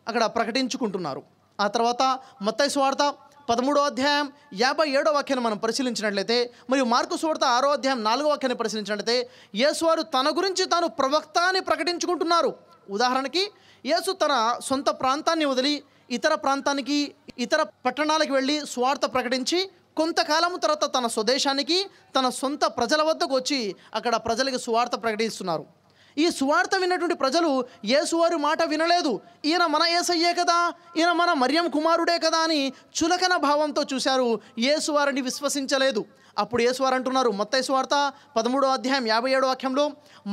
[SPEAKER 1] అక్కడ ప్రకటించుకుంటున్నారు. ఆ తర్వాత మత్తయి సువార్త 13వ అధ్యాయం 57వ వాక్యాన్ని మనం పరిశీలించినట్లయితే మరియు మార్కు సువార్త 6వ అధ్యాయం 4వ వాక్యాన్ని పరిశీలించినట్లయితే యేసువారు తన గురించి తాను ప్రవక్త అని ప్రకటించుకుంటున్నారు. ఉదాహరణకి యేసు తన సొంత ప్రాంతాన్ని వదిలి ఇతర ప్రాంతానికి, ఇతర పట్టణాలకు వెళ్ళి సువార్త ప్రకటించి కొంతకాలం తర్వాత తన స్వదేశానికి తన సొంత ప్రజల వద్దకు వచ్చి అక్కడ ప్రజలకు సువార్త ప్రకటిస్తున్నారు. ఈ సువార్త విన్నటువంటి ప్రజలు యేసువారి మాట వినలేదు. ఈయన మన యేసయ్యే కదా, ఈయన మన మరియం కుమారుడే కదా అని చులకన భావంతో చూశారు. యేసువారిని విశ్వసించలేదు. అప్పుడు యేసువారు అంటున్నారు మత్తయి సువార్త 13వ అధ్యాయం 57వ వాక్యంలో,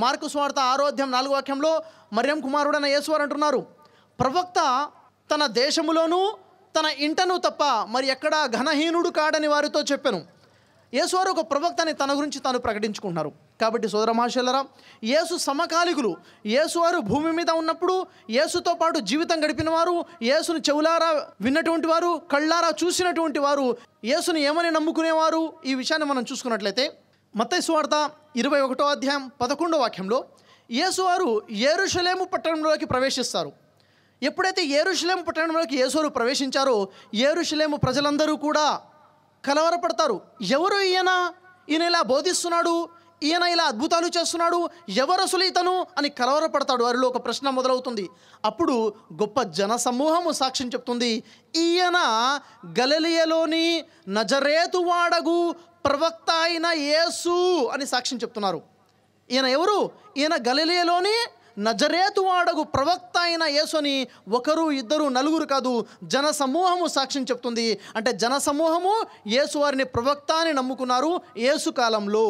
[SPEAKER 1] మార్కు సువార్త 6వ అధ్యాయం 4వ వాక్యంలో మరియం కుమారుడైన యేసువారు అంటున్నారు, ప్రవక్త తన దేశములోనూ తన ఇంటను తప్ప మరి ఎక్కడా ఘనహీనుడు కాడని వారితో చెప్పెను. యేసువారు ఒక ప్రవక్తని తన గురించి తాను ప్రకటించుకుంటున్నారు. కాబట్టి సోదర మహాశయులారా, యేసు సమకాలికులు. యేసువారు భూమి మీద ఉన్నప్పుడు యేసుతో పాటు జీవితం గడిపిన వారు, యేసుని చెవులారా విన్నటువంటి వారు, కళ్ళారా చూసినటువంటి వారు, యేసుని ఏమని నమ్ముకునేవారు. ఈ విషయాన్ని మనం చూసుకున్నట్లయితే మత్తయి సువార్త 21వ అధ్యాయం 11వ వాక్యంలో యేసువారు యెరూషలేము పట్టణంలోకి ప్రవేశిస్తారు. ఎప్పుడైతే యెరూషలేము పట్టణంలోకి యేసువారు ప్రవేశించారో యెరూషలేము ప్రజలందరూ కూడా కలవరపడతారు. ఎవరు ఈయన? ఈయన ఇలా బోధిస్తున్నాడు, ఈయన ఇలా అద్భుతాలు చేస్తున్నాడు, ఎవరు అసలు ఇతను అని కలవరపడతాడు. వారిలో ఒక ప్రశ్న మొదలవుతుంది. అప్పుడు గొప్ప జనసమూహము సాక్ష్యం చెప్తుంది, ఈయన గలిలయలోని నజరేతు వాడగు ప్రవక్త అయిన యేసు అని సాక్ష్యం చెప్తున్నారు. ఈయన ఎవరు? ఈయన గలిలయలోని నజరేతు వాడగు ప్రవక్త అయిన యేసు అని ఒకరు, ఇద్దరు, నలుగురు కాదు, జనసమూహము సాక్ష్యం చెప్తుంది. అంటే జనసమూహము యేసు వారిని ప్రవక్త అని నమ్ముకున్నారు యేసు కాలంలో.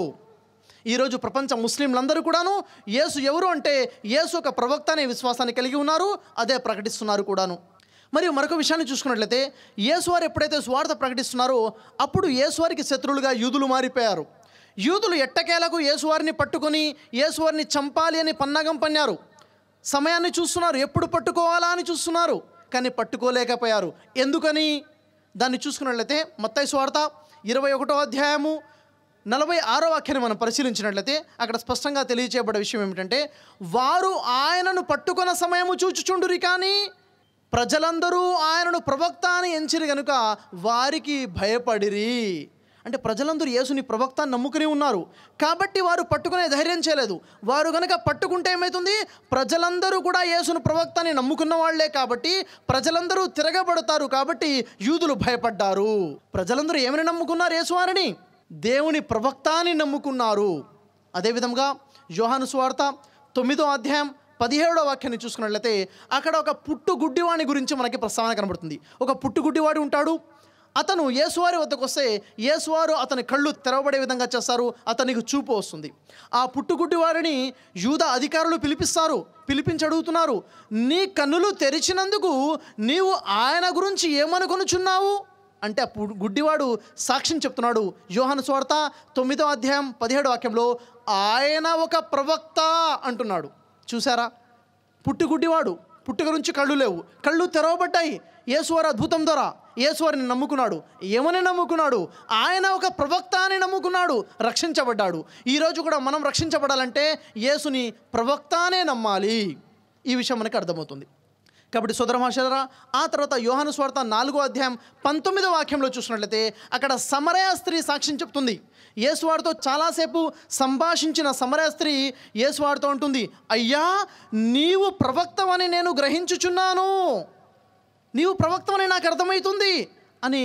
[SPEAKER 1] ఈరోజు ప్రపంచ ముస్లింలందరూ కూడాను యేసు ఎవరు అంటే యేసు ఒక ప్రవక్త అనే విశ్వాసాన్ని కలిగి ఉన్నారు, అదే ప్రకటిస్తున్నారు కూడాను. మరియు మరొక విషయాన్ని చూసుకున్నట్లయితే యేసువారు ఎప్పుడైతే స్వార్థ ప్రకటిస్తున్నారో అప్పుడు యేసువారికి శత్రువులుగా యూదులు మారిపోయారు. యూదులు ఎట్టకేలకు యేసువారిని పట్టుకొని యేసువారిని చంపాలి అని పన్నాగం పన్నారు. సమయాన్ని చూస్తున్నారు, ఎప్పుడు పట్టుకోవాలా అని చూస్తున్నారు, కానీ పట్టుకోలేకపోయారు. ఎందుకని? దాన్ని చూసుకున్నట్లయితే మత్తయి సువార్త 21వ అధ్యాయము 46వ వాక్యాన్ని మనం పరిశీలించినట్లయితే అక్కడ స్పష్టంగా తెలియచేయబడే విషయం ఏమిటంటే, వారు ఆయనను పట్టుకున్న సమయము చూచుచుండురి, కానీ ప్రజలందరూ ఆయనను ప్రవక్త అని ఎంచిరి గనుక వారికి భయపడిరి. అంటే ప్రజలందరూ యేసుని ప్రవక్త నమ్ముకుని ఉన్నారు కాబట్టి వారు పట్టుకునే ధైర్యం చేయలేదు. వారు కనుక పట్టుకుంటే ఏమవుతుంది? ప్రజలందరూ కూడా యేసును ప్రవక్త అని నమ్ముకున్న వాళ్లే కాబట్టి ప్రజలందరూ తిరగబడతారు. కాబట్టి యూదులు భయపడ్డారు. ప్రజలందరూ ఏమని నమ్ముకున్నారు? యేసువారిని దేవుని ప్రవక్త అని నమ్ముకున్నారు. అదేవిధంగా యోహాను సువార్త 9వ అధ్యాయం 17వ వాక్యాన్ని చూసుకున్నట్లయితే అక్కడ ఒక పుట్టుగుడ్డివాడి గురించి మనకి ప్రస్తావన కనబడుతుంది. ఒక పుట్టుగుడ్డివాడు ఉంటాడు. అతను యేసువారి వద్దకు వస్తే యేసువారు అతని కళ్ళు తెరవబడే విధంగా చేస్తారు, అతనికి చూపు వస్తుంది. ఆ పుట్టుగుడ్డి వారిని యూదా అధికారులు పిలిపించి అడుగుతున్నారు, నీ కన్నులు తెరిచినందుకు నీవు ఆయన గురించి ఏమనుకొనుచున్నావు అంటే ఆ గుడ్డివాడు సాక్ష్యం చెప్తున్నాడు. యోహాను సువార్త 9వ అధ్యాయం 17వ వాక్యంలో ఆయన ఒక ప్రవక్త అంటున్నాడు. చూసారా? పుట్టుగుడ్డివాడు, పుట్టుక నుంచి కళ్ళు లేవు, కళ్ళు తెరవబడ్డాయి. యేసువారి అద్భుతం ద్వారా యేసువారిని నమ్ముకున్నాడు. ఏమని నమ్ముకున్నాడు? ఆయన ఒక ప్రవక్త అని నమ్ముకున్నాడు, రక్షించబడ్డాడు. ఈరోజు కూడా మనం రక్షించబడాలంటే యేసుని ప్రవక్త అనే నమ్మాలి. ఈ విషయం మనకి అర్థమవుతుంది. కాబట్టి సోదర మహాశయులారా, ఆ తర్వాత యోహాను సువార్త 4వ అధ్యాయం 19వ వాక్యంలో చూసినట్లయితే అక్కడ సమరయ స్త్రీ సాక్ష్యం చెప్తుంది. యేసువారితో చాలాసేపు సంభాషించిన సమరయ స్త్రీ యేసువారితో ఉంటుంది, అయ్యా నీవు ప్రవక్తవని నేను గ్రహించుచున్నాను, నీవు ప్రవక్తవని నాకు అర్థమవుతుంది అని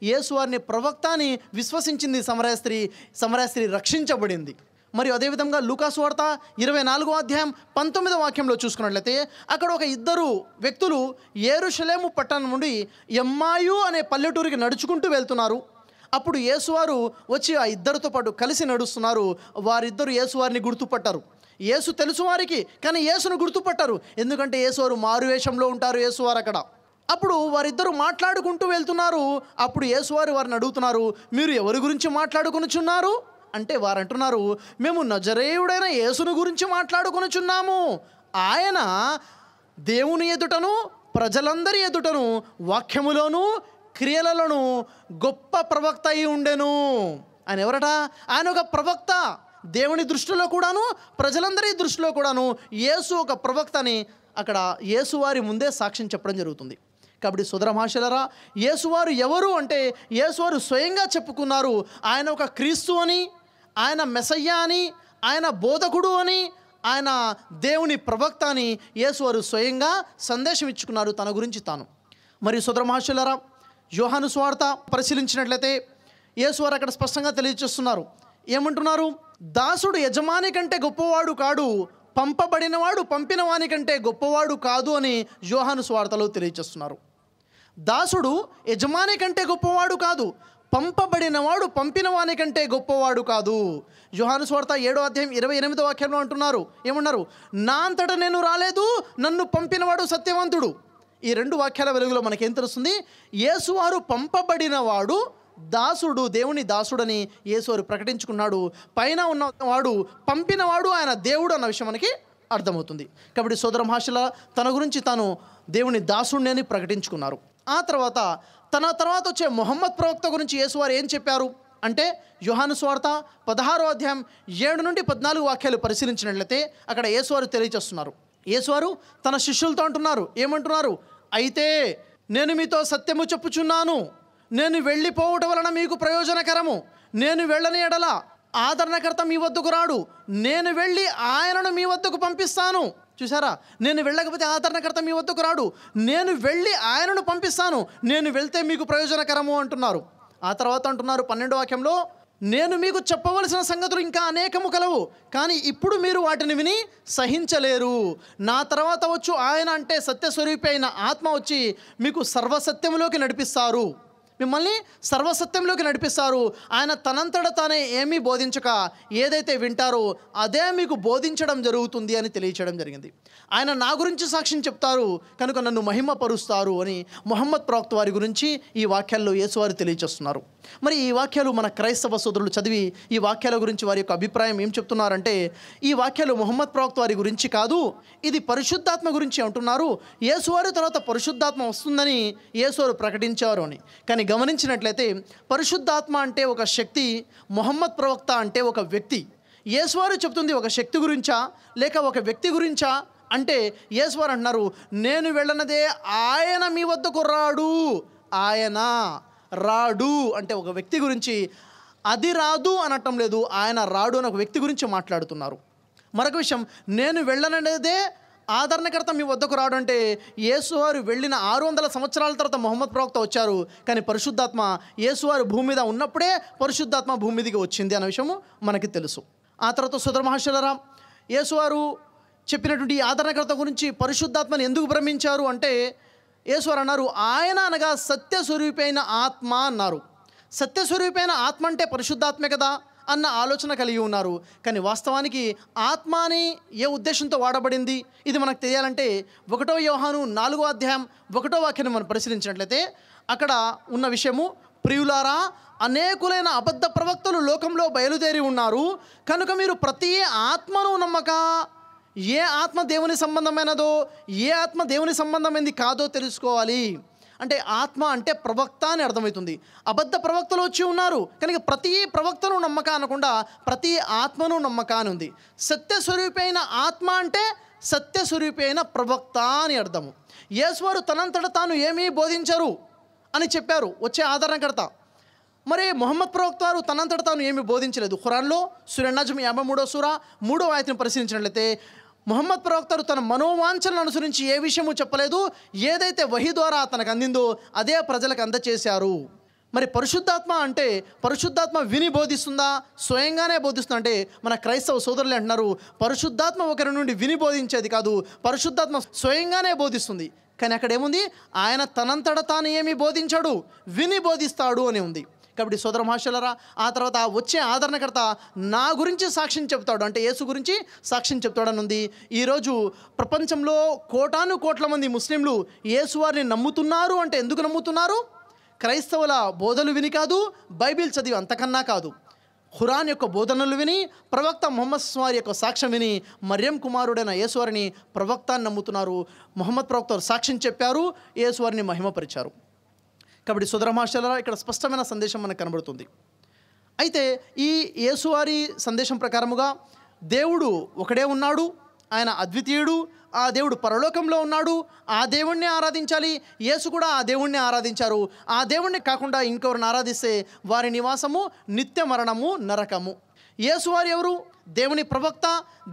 [SPEAKER 1] యేసువారిని ప్రవక్త అని విశ్వసించింది సమరయ స్త్రీ రక్షించబడింది. మరియు అదేవిధంగా లూకా సువార్త 24వ అధ్యాయం 19వ వాక్యంలో చూసుకున్నట్లయితే అక్కడ ఒక ఇద్దరు వ్యక్తులు యెరూషలేము పట్టణం నుండి ఎమ్మాయు అనే పల్లెటూరికి నడుచుకుంటూ వెళ్తున్నారు. అప్పుడు యేసువారు వచ్చి ఆ ఇద్దరితో పాటు కలిసి నడుస్తున్నారు. వారిద్దరు యేసువారిని గుర్తుపట్టారు. యేసు తెలుసు వారికి, కానీ యేసును గుర్తుపట్టారు. ఎందుకంటే యేసువారు మారువేషంలో ఉంటారు. యేసువారు అక్కడ. అప్పుడు వారిద్దరూ మాట్లాడుకుంటూ వెళ్తున్నారు. అప్పుడు యేసువారు వారిని అడుగుతున్నారు, మీరు ఎవరి గురించి మాట్లాడుకొనుచున్నారు అంటే వారు అంటున్నారు, మేము నజరేయుడైన యేసును గురించి మాట్లాడుకొనుచున్నాము. ఆయన దేవుని ఎదుటను ప్రజలందరి ఎదుటను వాక్యములోను క్రియలలోను గొప్ప ప్రవక్త అయి ఉండెను. ఆయన ఎవరట? ఆయన ఒక ప్రవక్త. దేవుని దృష్టిలో కూడాను ప్రజలందరి దృష్టిలో కూడాను యేసు ఒక ప్రవక్త అని అక్కడ యేసువారి ముందే సాక్ష్యం చెప్పడం జరుగుతుంది. కాబట్టి సోదర మహాశయులారా, యేసువారు ఎవరు అంటే యేసువారు స్వయంగా చెప్పుకున్నారు, ఆయన ఒక క్రీస్తు అని, ఆయన మెసయ్యా అని, ఆయన బోధకుడు అని, ఆయన దేవుని ప్రవక్త అని యేసువారు స్వయంగా సందేశం ఇచ్చుకున్నారు తన గురించి తాను. మరియు సోదర మహాశయులారా, యోహాను సువార్త పరిశీలించినట్లయితే యేసువారు అక్కడ స్పష్టంగా తెలియజేస్తున్నారు. ఏమంటున్నారు? దాసుడు యజమాని కంటే గొప్పవాడు కాడు, పంపబడినవాడు పంపిన వాని కంటే గొప్పవాడు కాదు అని యోహాను సువార్తలో తెలియజేస్తున్నారు. దాసుడు యజమాని కంటే గొప్పవాడు కాదు, పంపబడినవాడు పంపిన వాని కంటే గొప్పవాడు కాదు. యోహాను సువార్త 7వ అధ్యాయం 28వ వాక్యంలో అంటున్నారు. ఏమన్నారు? నా అంతటా నేను రాలేదు, నన్ను పంపినవాడు సత్యవంతుడు. ఈ 2 వాక్యాల వెలుగులో మనకేం తెలుస్తుంది? యేసువారు పంపబడినవాడు, దాసుడు, దేవుని దాసుడని యేసువారు ప్రకటించుకున్నాడు. పైన ఉన్నవాడు పంపినవాడు ఆయన దేవుడు అన్న విషయం మనకి అర్థమవుతుంది. కాబట్టి సోదర మహాశయుల తన గురించి తాను దేవుని దాసుడిని అని ప్రకటించుకున్నారు. ఆ తర్వాత తన తర్వాత వచ్చే మొహమ్మద్ ప్రవక్త గురించి యేసువారు ఏం చెప్పారు అంటే, యోహాను సువార్త 16వ అధ్యాయం 7 నుండి 14 వాక్యాలు పరిశీలించినట్లయితే అక్కడ యేసువారు తెలియజేస్తున్నారు. యేసువారు తన శిష్యులతో అంటున్నారు. ఏమంటున్నారు? అయితే నేను మీతో సత్యము చెప్పుచున్నాను, నేను వెళ్ళిపోవటం వలన మీకు ప్రయోజనకరము. నేను వెళ్ళని ఎడల ఆదరణకర్త మీ వద్దకు రాడు, నేను వెళ్ళి ఆయనను మీ వద్దకు పంపిస్తాను. చూసారా? నేను వెళ్ళకపోతే ఆదరణకర్త మీ వద్దకు రాడు, నేను వెళ్ళి ఆయనను పంపిస్తాను, నేను వెళ్తే మీకు ప్రయోజనకరము అంటున్నారు. ఆ తర్వాత అంటున్నారు 12వ వాక్యంలో, నేను మీకు చెప్పవలసిన సంగతులు ఇంకా అనేకము కలవు, కానీ ఇప్పుడు మీరు వాటిని విని సహించలేరు. నా తర్వాత వచ్చు ఆయన అంటే సత్యస్వరూపి అయిన ఆత్మ వచ్చి మీకు సర్వసత్యములోకి నడిపిస్తారు, మిమ్మల్ని సర్వసత్యంలోకి నడిపిస్తారు. ఆయన తనంతట తానే ఏమీ బోధించక ఏదైతే వింటారో అదే మీకు బోధించడం జరుగుతుంది అని తెలియచేయడం జరిగింది. ఆయన నా గురించి సాక్ష్యం చెప్తారు కనుక నన్ను మహిమపరుస్తారు అని మొహమ్మద్ ప్రవక్త వారి గురించి ఈ వాక్యాల్లో యేసువారు తెలియచేస్తున్నారు. మరి ఈ వాక్యాలు మన క్రైస్తవ సోదరులు చదివి ఈ వాక్యాల గురించి వారి యొక్క అభిప్రాయం ఏం చెప్తున్నారంటే, ఈ వాక్యాలు మొహమ్మద్ ప్రవక్త వారి గురించి కాదు, ఇది పరిశుద్ధాత్మ గురించి అంటున్నారు. యేసువారి తర్వాత పరిశుద్ధాత్మ వస్తుందని యేసువారు ప్రకటించారు అని. కానీ గమనించినట్లయితే పరిశుద్ధాత్మ అంటే ఒక శక్తి, మొహమ్మద్ ప్రవక్త అంటే ఒక వ్యక్తి. యేసువారు చెప్తుంది ఒక శక్తి గురించా లేక ఒక వ్యక్తి గురించా అంటే, యేసువారు అంటున్నారు నేను వెళ్ళనదే ఆయన మీ వద్దకు రాడు. ఆయన రాడు అంటే ఒక వ్యక్తి గురించి, అది రాదు అనటం లేదు, ఆయన రాడు అని ఒక వ్యక్తి గురించి మాట్లాడుతున్నారు. మరొక విషయం, నేను వెళ్ళననేదే ఆదరణకర్త మీ వద్దకు రాడు అంటే, యేసువారు వెళ్ళిన 600 సంవత్సరాల తర్వాత మొహమ్మద్ ప్రవక్త వచ్చారు, కానీ పరిశుద్ధాత్మ యేసువారు భూమి మీద ఉన్నప్పుడే పరిశుద్ధాత్మ భూమి మీదకి వచ్చింది అనే విషయము మనకి తెలుసు. ఆ తర్వాత సోదర మహాశయులారా, యేసువారు చెప్పినటువంటి ఆదరణకర్త గురించి పరిశుద్ధాత్మని ఎందుకు భ్రమించారు అంటే, యేసువారు అన్నారు ఆయన అనగా సత్యస్వరూపి అయిన ఆత్మ అన్నారు. సత్యస్వరూపి అయిన ఆత్మ అంటే పరిశుద్ధాత్మే కదా అన్న ఆలోచన కలిగి ఉన్నారు. కానీ వాస్తవానికి ఆత్మ అని ఏ ఉద్దేశంతో వాడబడింది ఇది మనకు తెలియాలంటే 1వ యోహాను 4వ అధ్యాయం 1వ వాక్యాన్ని మనం పరిశీలించినట్లయితే అక్కడ ఉన్న విషయము, ప్రియులారా అనేకులైన అబద్ధ ప్రవక్తలు లోకంలో బయలుదేరి ఉన్నారు కనుక మీరు ప్రతి ఆత్మను నమ్మక, ఏ ఆత్మ దేవుని సంబంధమైనదో ఏ ఆత్మ దేవుని సంబంధమైనది కాదో తెలుసుకోవాలి. అంటే ఆత్మ అంటే ప్రవక్త అని అర్థమవుతుంది. అబద్ధ ప్రవక్తలు వచ్చి ఉన్నారు కనుక ప్రతి ప్రవక్తను నమ్మక అనకుండా ప్రతి ఆత్మను నమ్మక అని ఉంది. సత్యస్వరూపి అయిన ఆత్మ అంటే సత్యస్వరూపి అయిన ప్రవక్త అని అర్థము. యేసువారు తనంతట తాను ఏమీ బోధించరు అని చెప్పారు వచ్చే ఆదరణకర్త. మరి మొహమ్మద్ ప్రవక్త వారు తనంతట తాను ఏమీ బోధించలేదు. ఖురాన్లో సూరా నజ్మ్ 53వ సూర 3వ ఆయతను పరిశీలించినట్లయితే మొహమ్మద్ ప్రవక్త తన మనోవాంఛలను అనుసరించి ఏ విషయము చెప్పలేదు, ఏదైతే వహీ ద్వారా తనకు అందిందో అదే ప్రజలకు అందచేశారు. మరి పరిశుద్ధాత్మ అంటే పరిశుద్ధాత్మ విని బోధిస్తుందా, స్వయంగానే బోధిస్తుందా అంటే మన క్రైస్తవ సోదరులు అంటున్నారు పరిశుద్ధాత్మ ఒకరి నుండి విని బోధించేది కాదు, పరిశుద్ధాత్మ స్వయంగానే బోధిస్తుంది. కానీ అక్కడ ఏముంది, ఆయన తనంతట తాను ఏమీ బోధించాడు, విని బోధిస్తాడు అని ఉంది. కాబట్టి సోదర మహాశయులారా, ఆ తర్వాత వచ్చే ఆదరణకర్త నా గురించి సాక్ష్యం చెప్తాడు అంటే యేసు గురించి సాక్ష్యం చెప్తాడని ఉంది. ఈరోజు ప్రపంచంలో కోటాను కోట్ల మంది ముస్లింలు యేసువారిని నమ్ముతున్నారు అంటే ఎందుకు నమ్ముతున్నారు? క్రైస్తవుల బోధలు విని కాదు, బైబిల్ చదివి అంతకన్నా కాదు, ఖురాన్ యొక్క బోధనలు విని, ప్రవక్త ముహమ్మద్ వారి యొక్క సాక్ష్యం విని మర్యం కుమారుడైన యేసువారిని ప్రవక్త అని నమ్ముతున్నారు. ముహమ్మద్ ప్రవక్త సాక్ష్యం చెప్పారు, యేసువారిని మహిమపరిచారు. కాబట్టి సోదర మహాశయులారా, ఇక్కడ స్పష్టమైన సందేశం మనకు కనబడుతుంది. అయితే ఈ యేసువారి సందేశం ప్రకారముగా దేవుడు ఒకడే ఉన్నాడు, ఆయన అద్వితీయుడు, ఆ దేవుడు పరలోకంలో ఉన్నాడు, ఆ దేవుణ్ణి ఆరాధించాలి. యేసు కూడా ఆ దేవుణ్ణి ఆరాధించారు. ఆ దేవుణ్ణి కాకుండా ఇంకెవరిని ఆరాధిస్తే వారి నివాసము నిత్య మరణము, నరకము. యేసువారు ఎవరు? దేవుని ప్రవక్త,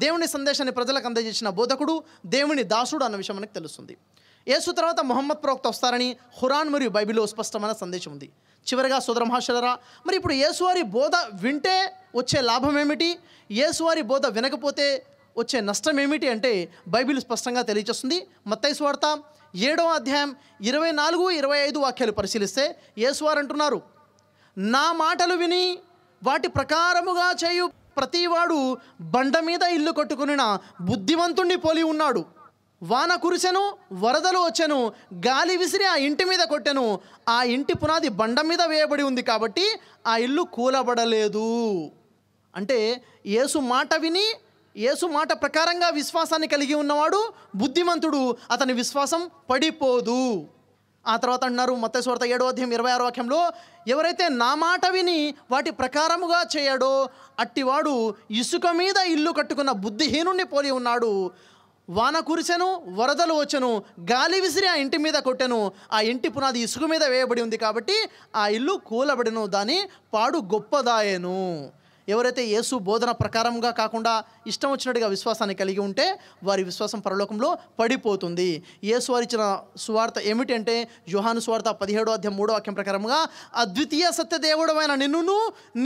[SPEAKER 1] దేవుని సందేశాన్ని ప్రజలకు అందజేసిన బోధకుడు, దేవుని దాసుడు అన్న విషయం మనకు తెలుస్తుంది. యేసు తర్వాత మొహమ్మద్ ప్రవక్త వస్తారని ఖురాన్ మరియు బైబిల్లో స్పష్టమైన సందేశం ఉంది. చివరిగా సోదర మహాశయులారా, మరి ఇప్పుడు యేసువారి బోధ వింటే వచ్చే లాభం ఏమిటి, యేసువారి బోధ వినకపోతే వచ్చే నష్టం ఏమిటి అంటే బైబిల్ స్పష్టంగా తెలియజేస్తుంది. మత్తయి సువార్త 7వ అధ్యాయం 24-25 వాక్యాలు పరిశీలిస్తే యేసువారు అంటున్నారు, నా మాటలు విని వాటి ప్రకారముగా చేయు ప్రతివాడు బండ మీద ఇల్లు కట్టుకునిన బుద్ధిమంతుణ్ణి పోలి ఉన్నాడు. వాన కురిసెను, వరదలు వచ్చెను, గాలి విసిరి ఆ ఇంటి మీద కొట్టెను, ఆ ఇంటి పునాది బండ మీద వేయబడి ఉంది కాబట్టి ఆ ఇల్లు కూలబడలేదు. అంటే యేసు మాట విని యేసు మాట ప్రకారంగా విశ్వాసాన్ని కలిగి ఉన్నవాడు బుద్ధిమంతుడు, అతని విశ్వాసం పడిపోదు. ఆ తర్వాత అంటున్నారు మత్తయి సువార్త 7వ అధ్యాయం 26వ వాక్యంలో, ఎవరైతే నా మాట విని వాటి ప్రకారముగా చేయడో అట్టివాడు ఇసుక మీద ఇల్లు కట్టుకున్న బుద్ధిహీనుణ్ణి పోలి ఉన్నాడు. వాన కురిసెను, వరదలు వచ్చెను, గాలి విసిరి ఆ ఇంటి మీద కొట్టెను, ఆ ఇంటి పునాది ఇసుక మీద వేయబడి ఉంది కాబట్టి ఆ ఇల్లు కూలబడిను, దాని పాడు గొప్పదాయెను. ఎవరైతే యేసు బోధన ప్రకారంగా కాకుండా ఇష్టం వచ్చినట్టుగా విశ్వాసాన్ని కలిగి ఉంటే వారి విశ్వాసం పరలోకంలో పడిపోతుంది. యేసు వారు ఇచ్చిన సువార్త ఏమిటి అంటే యోహాను సువార్త 17వ అధ్యాయం 3వ వాక్యం ప్రకారంగా, అద్వితీయ సత్యదేవుడమైన నిన్నును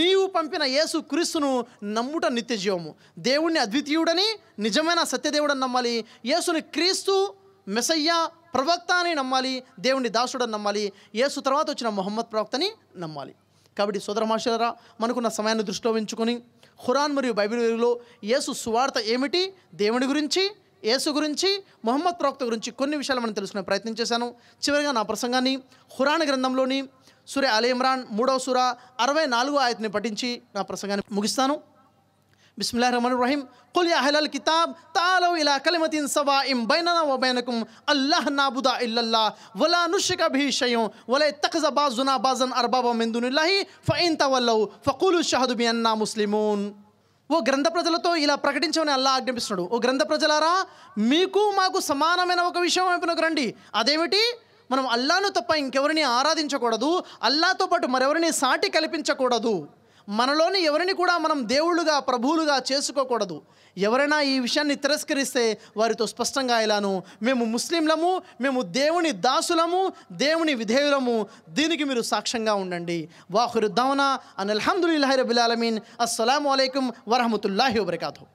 [SPEAKER 1] నీవు పంపిన యేసు క్రీస్తును నమ్ముట నిత్య జీవము. దేవుణ్ణి అద్వితీయుడని, నిజమైన సత్యదేవుడని నమ్మాలి. యేసుని క్రీస్తు మెసయ్య ప్రవక్త అని నమ్మాలి. దేవుని దాసుడని నమ్మాలి. యేసు తర్వాత వచ్చిన మొహమ్మద్ ప్రవక్తని నమ్మాలి. కాబట్టి సోదర మహాశయులారా, మనకున్న సమయాన్ని దృష్టిలో ఉంచుకొని ఖురాన్ మరియు బైబిల్లో యేసు సువార్త ఏమిటి, దేవుని గురించి, యేసు గురించి, మొహమ్మద్ ప్రవక్త గురించి కొన్ని విషయాలు మనం తెలుసుకునే ప్రయత్నం చేశాను. చివరిగా నా ప్రసంగాన్ని ఖురాన్ గ్రంథంలోని సూర అల్ ఇమ్రాన్ 3వ సూర 64వ ఆయతని పఠించి నా ప్రసంగాన్ని ముగిస్తాను. బిస్మిల్లాహిర్ రహమానిర్ రహీం. ఖుల్ యా అహ్లల్ కితాబ్ తాలౌ ఇలా కలిమతిన్ సవాఇం బైననా వ బైనకుం అల్లాహ్ నాబుద ఇల్లల్లాహ్ వలా నుష్రిక బిహి షైయన్ వలా ఇత్తఖజ బాజునా బాజన్ అర్బాబా మిన్ దునిల్లాహి ఫఇన్ తవల్లౌ ఫఖూలు షహదు బిఅన్నా ముస్లిమూన్. ఓ గ్రంథ ప్రజలతో ఇలా ప్రకటించమని అల్లాహ్ ఆజ్ఞాపిస్తున్నాడు. ఓ గ్రంథ ప్రజలారా, మీకు మాకు సమానమైన ఒక విషయం వైపునకు రండి. అదేమిటి? మనం అల్లాహ్ను తప్ప ఇంకెవరిని ఆరాధించకూడదు, అల్లాహ్తో పాటు మరెవరిని సాటి కల్పించకూడదు. మనలోని ఎవరిని కూడా మనం దేవుళ్ళుగా, ప్రభువులుగా చేసుకోకూడదు. ఎవరైనా ఈ విషయాన్ని తిరస్కరిస్తే వారితో స్పష్టంగా ఇలాను, మేము ముస్లింలము, మేము దేవుని దాసులము, దేవుని విధేయులము, దీనికి మీరు సాక్ష్యంగా ఉండండి. వాఖిరు దౌనా అనిల్ హమ్దులిల్లాహి రబ్బిల్ ఆలమీన్. అస్సలాము అలైకుం వరహమతుల్లాహి వబరకాతుహు.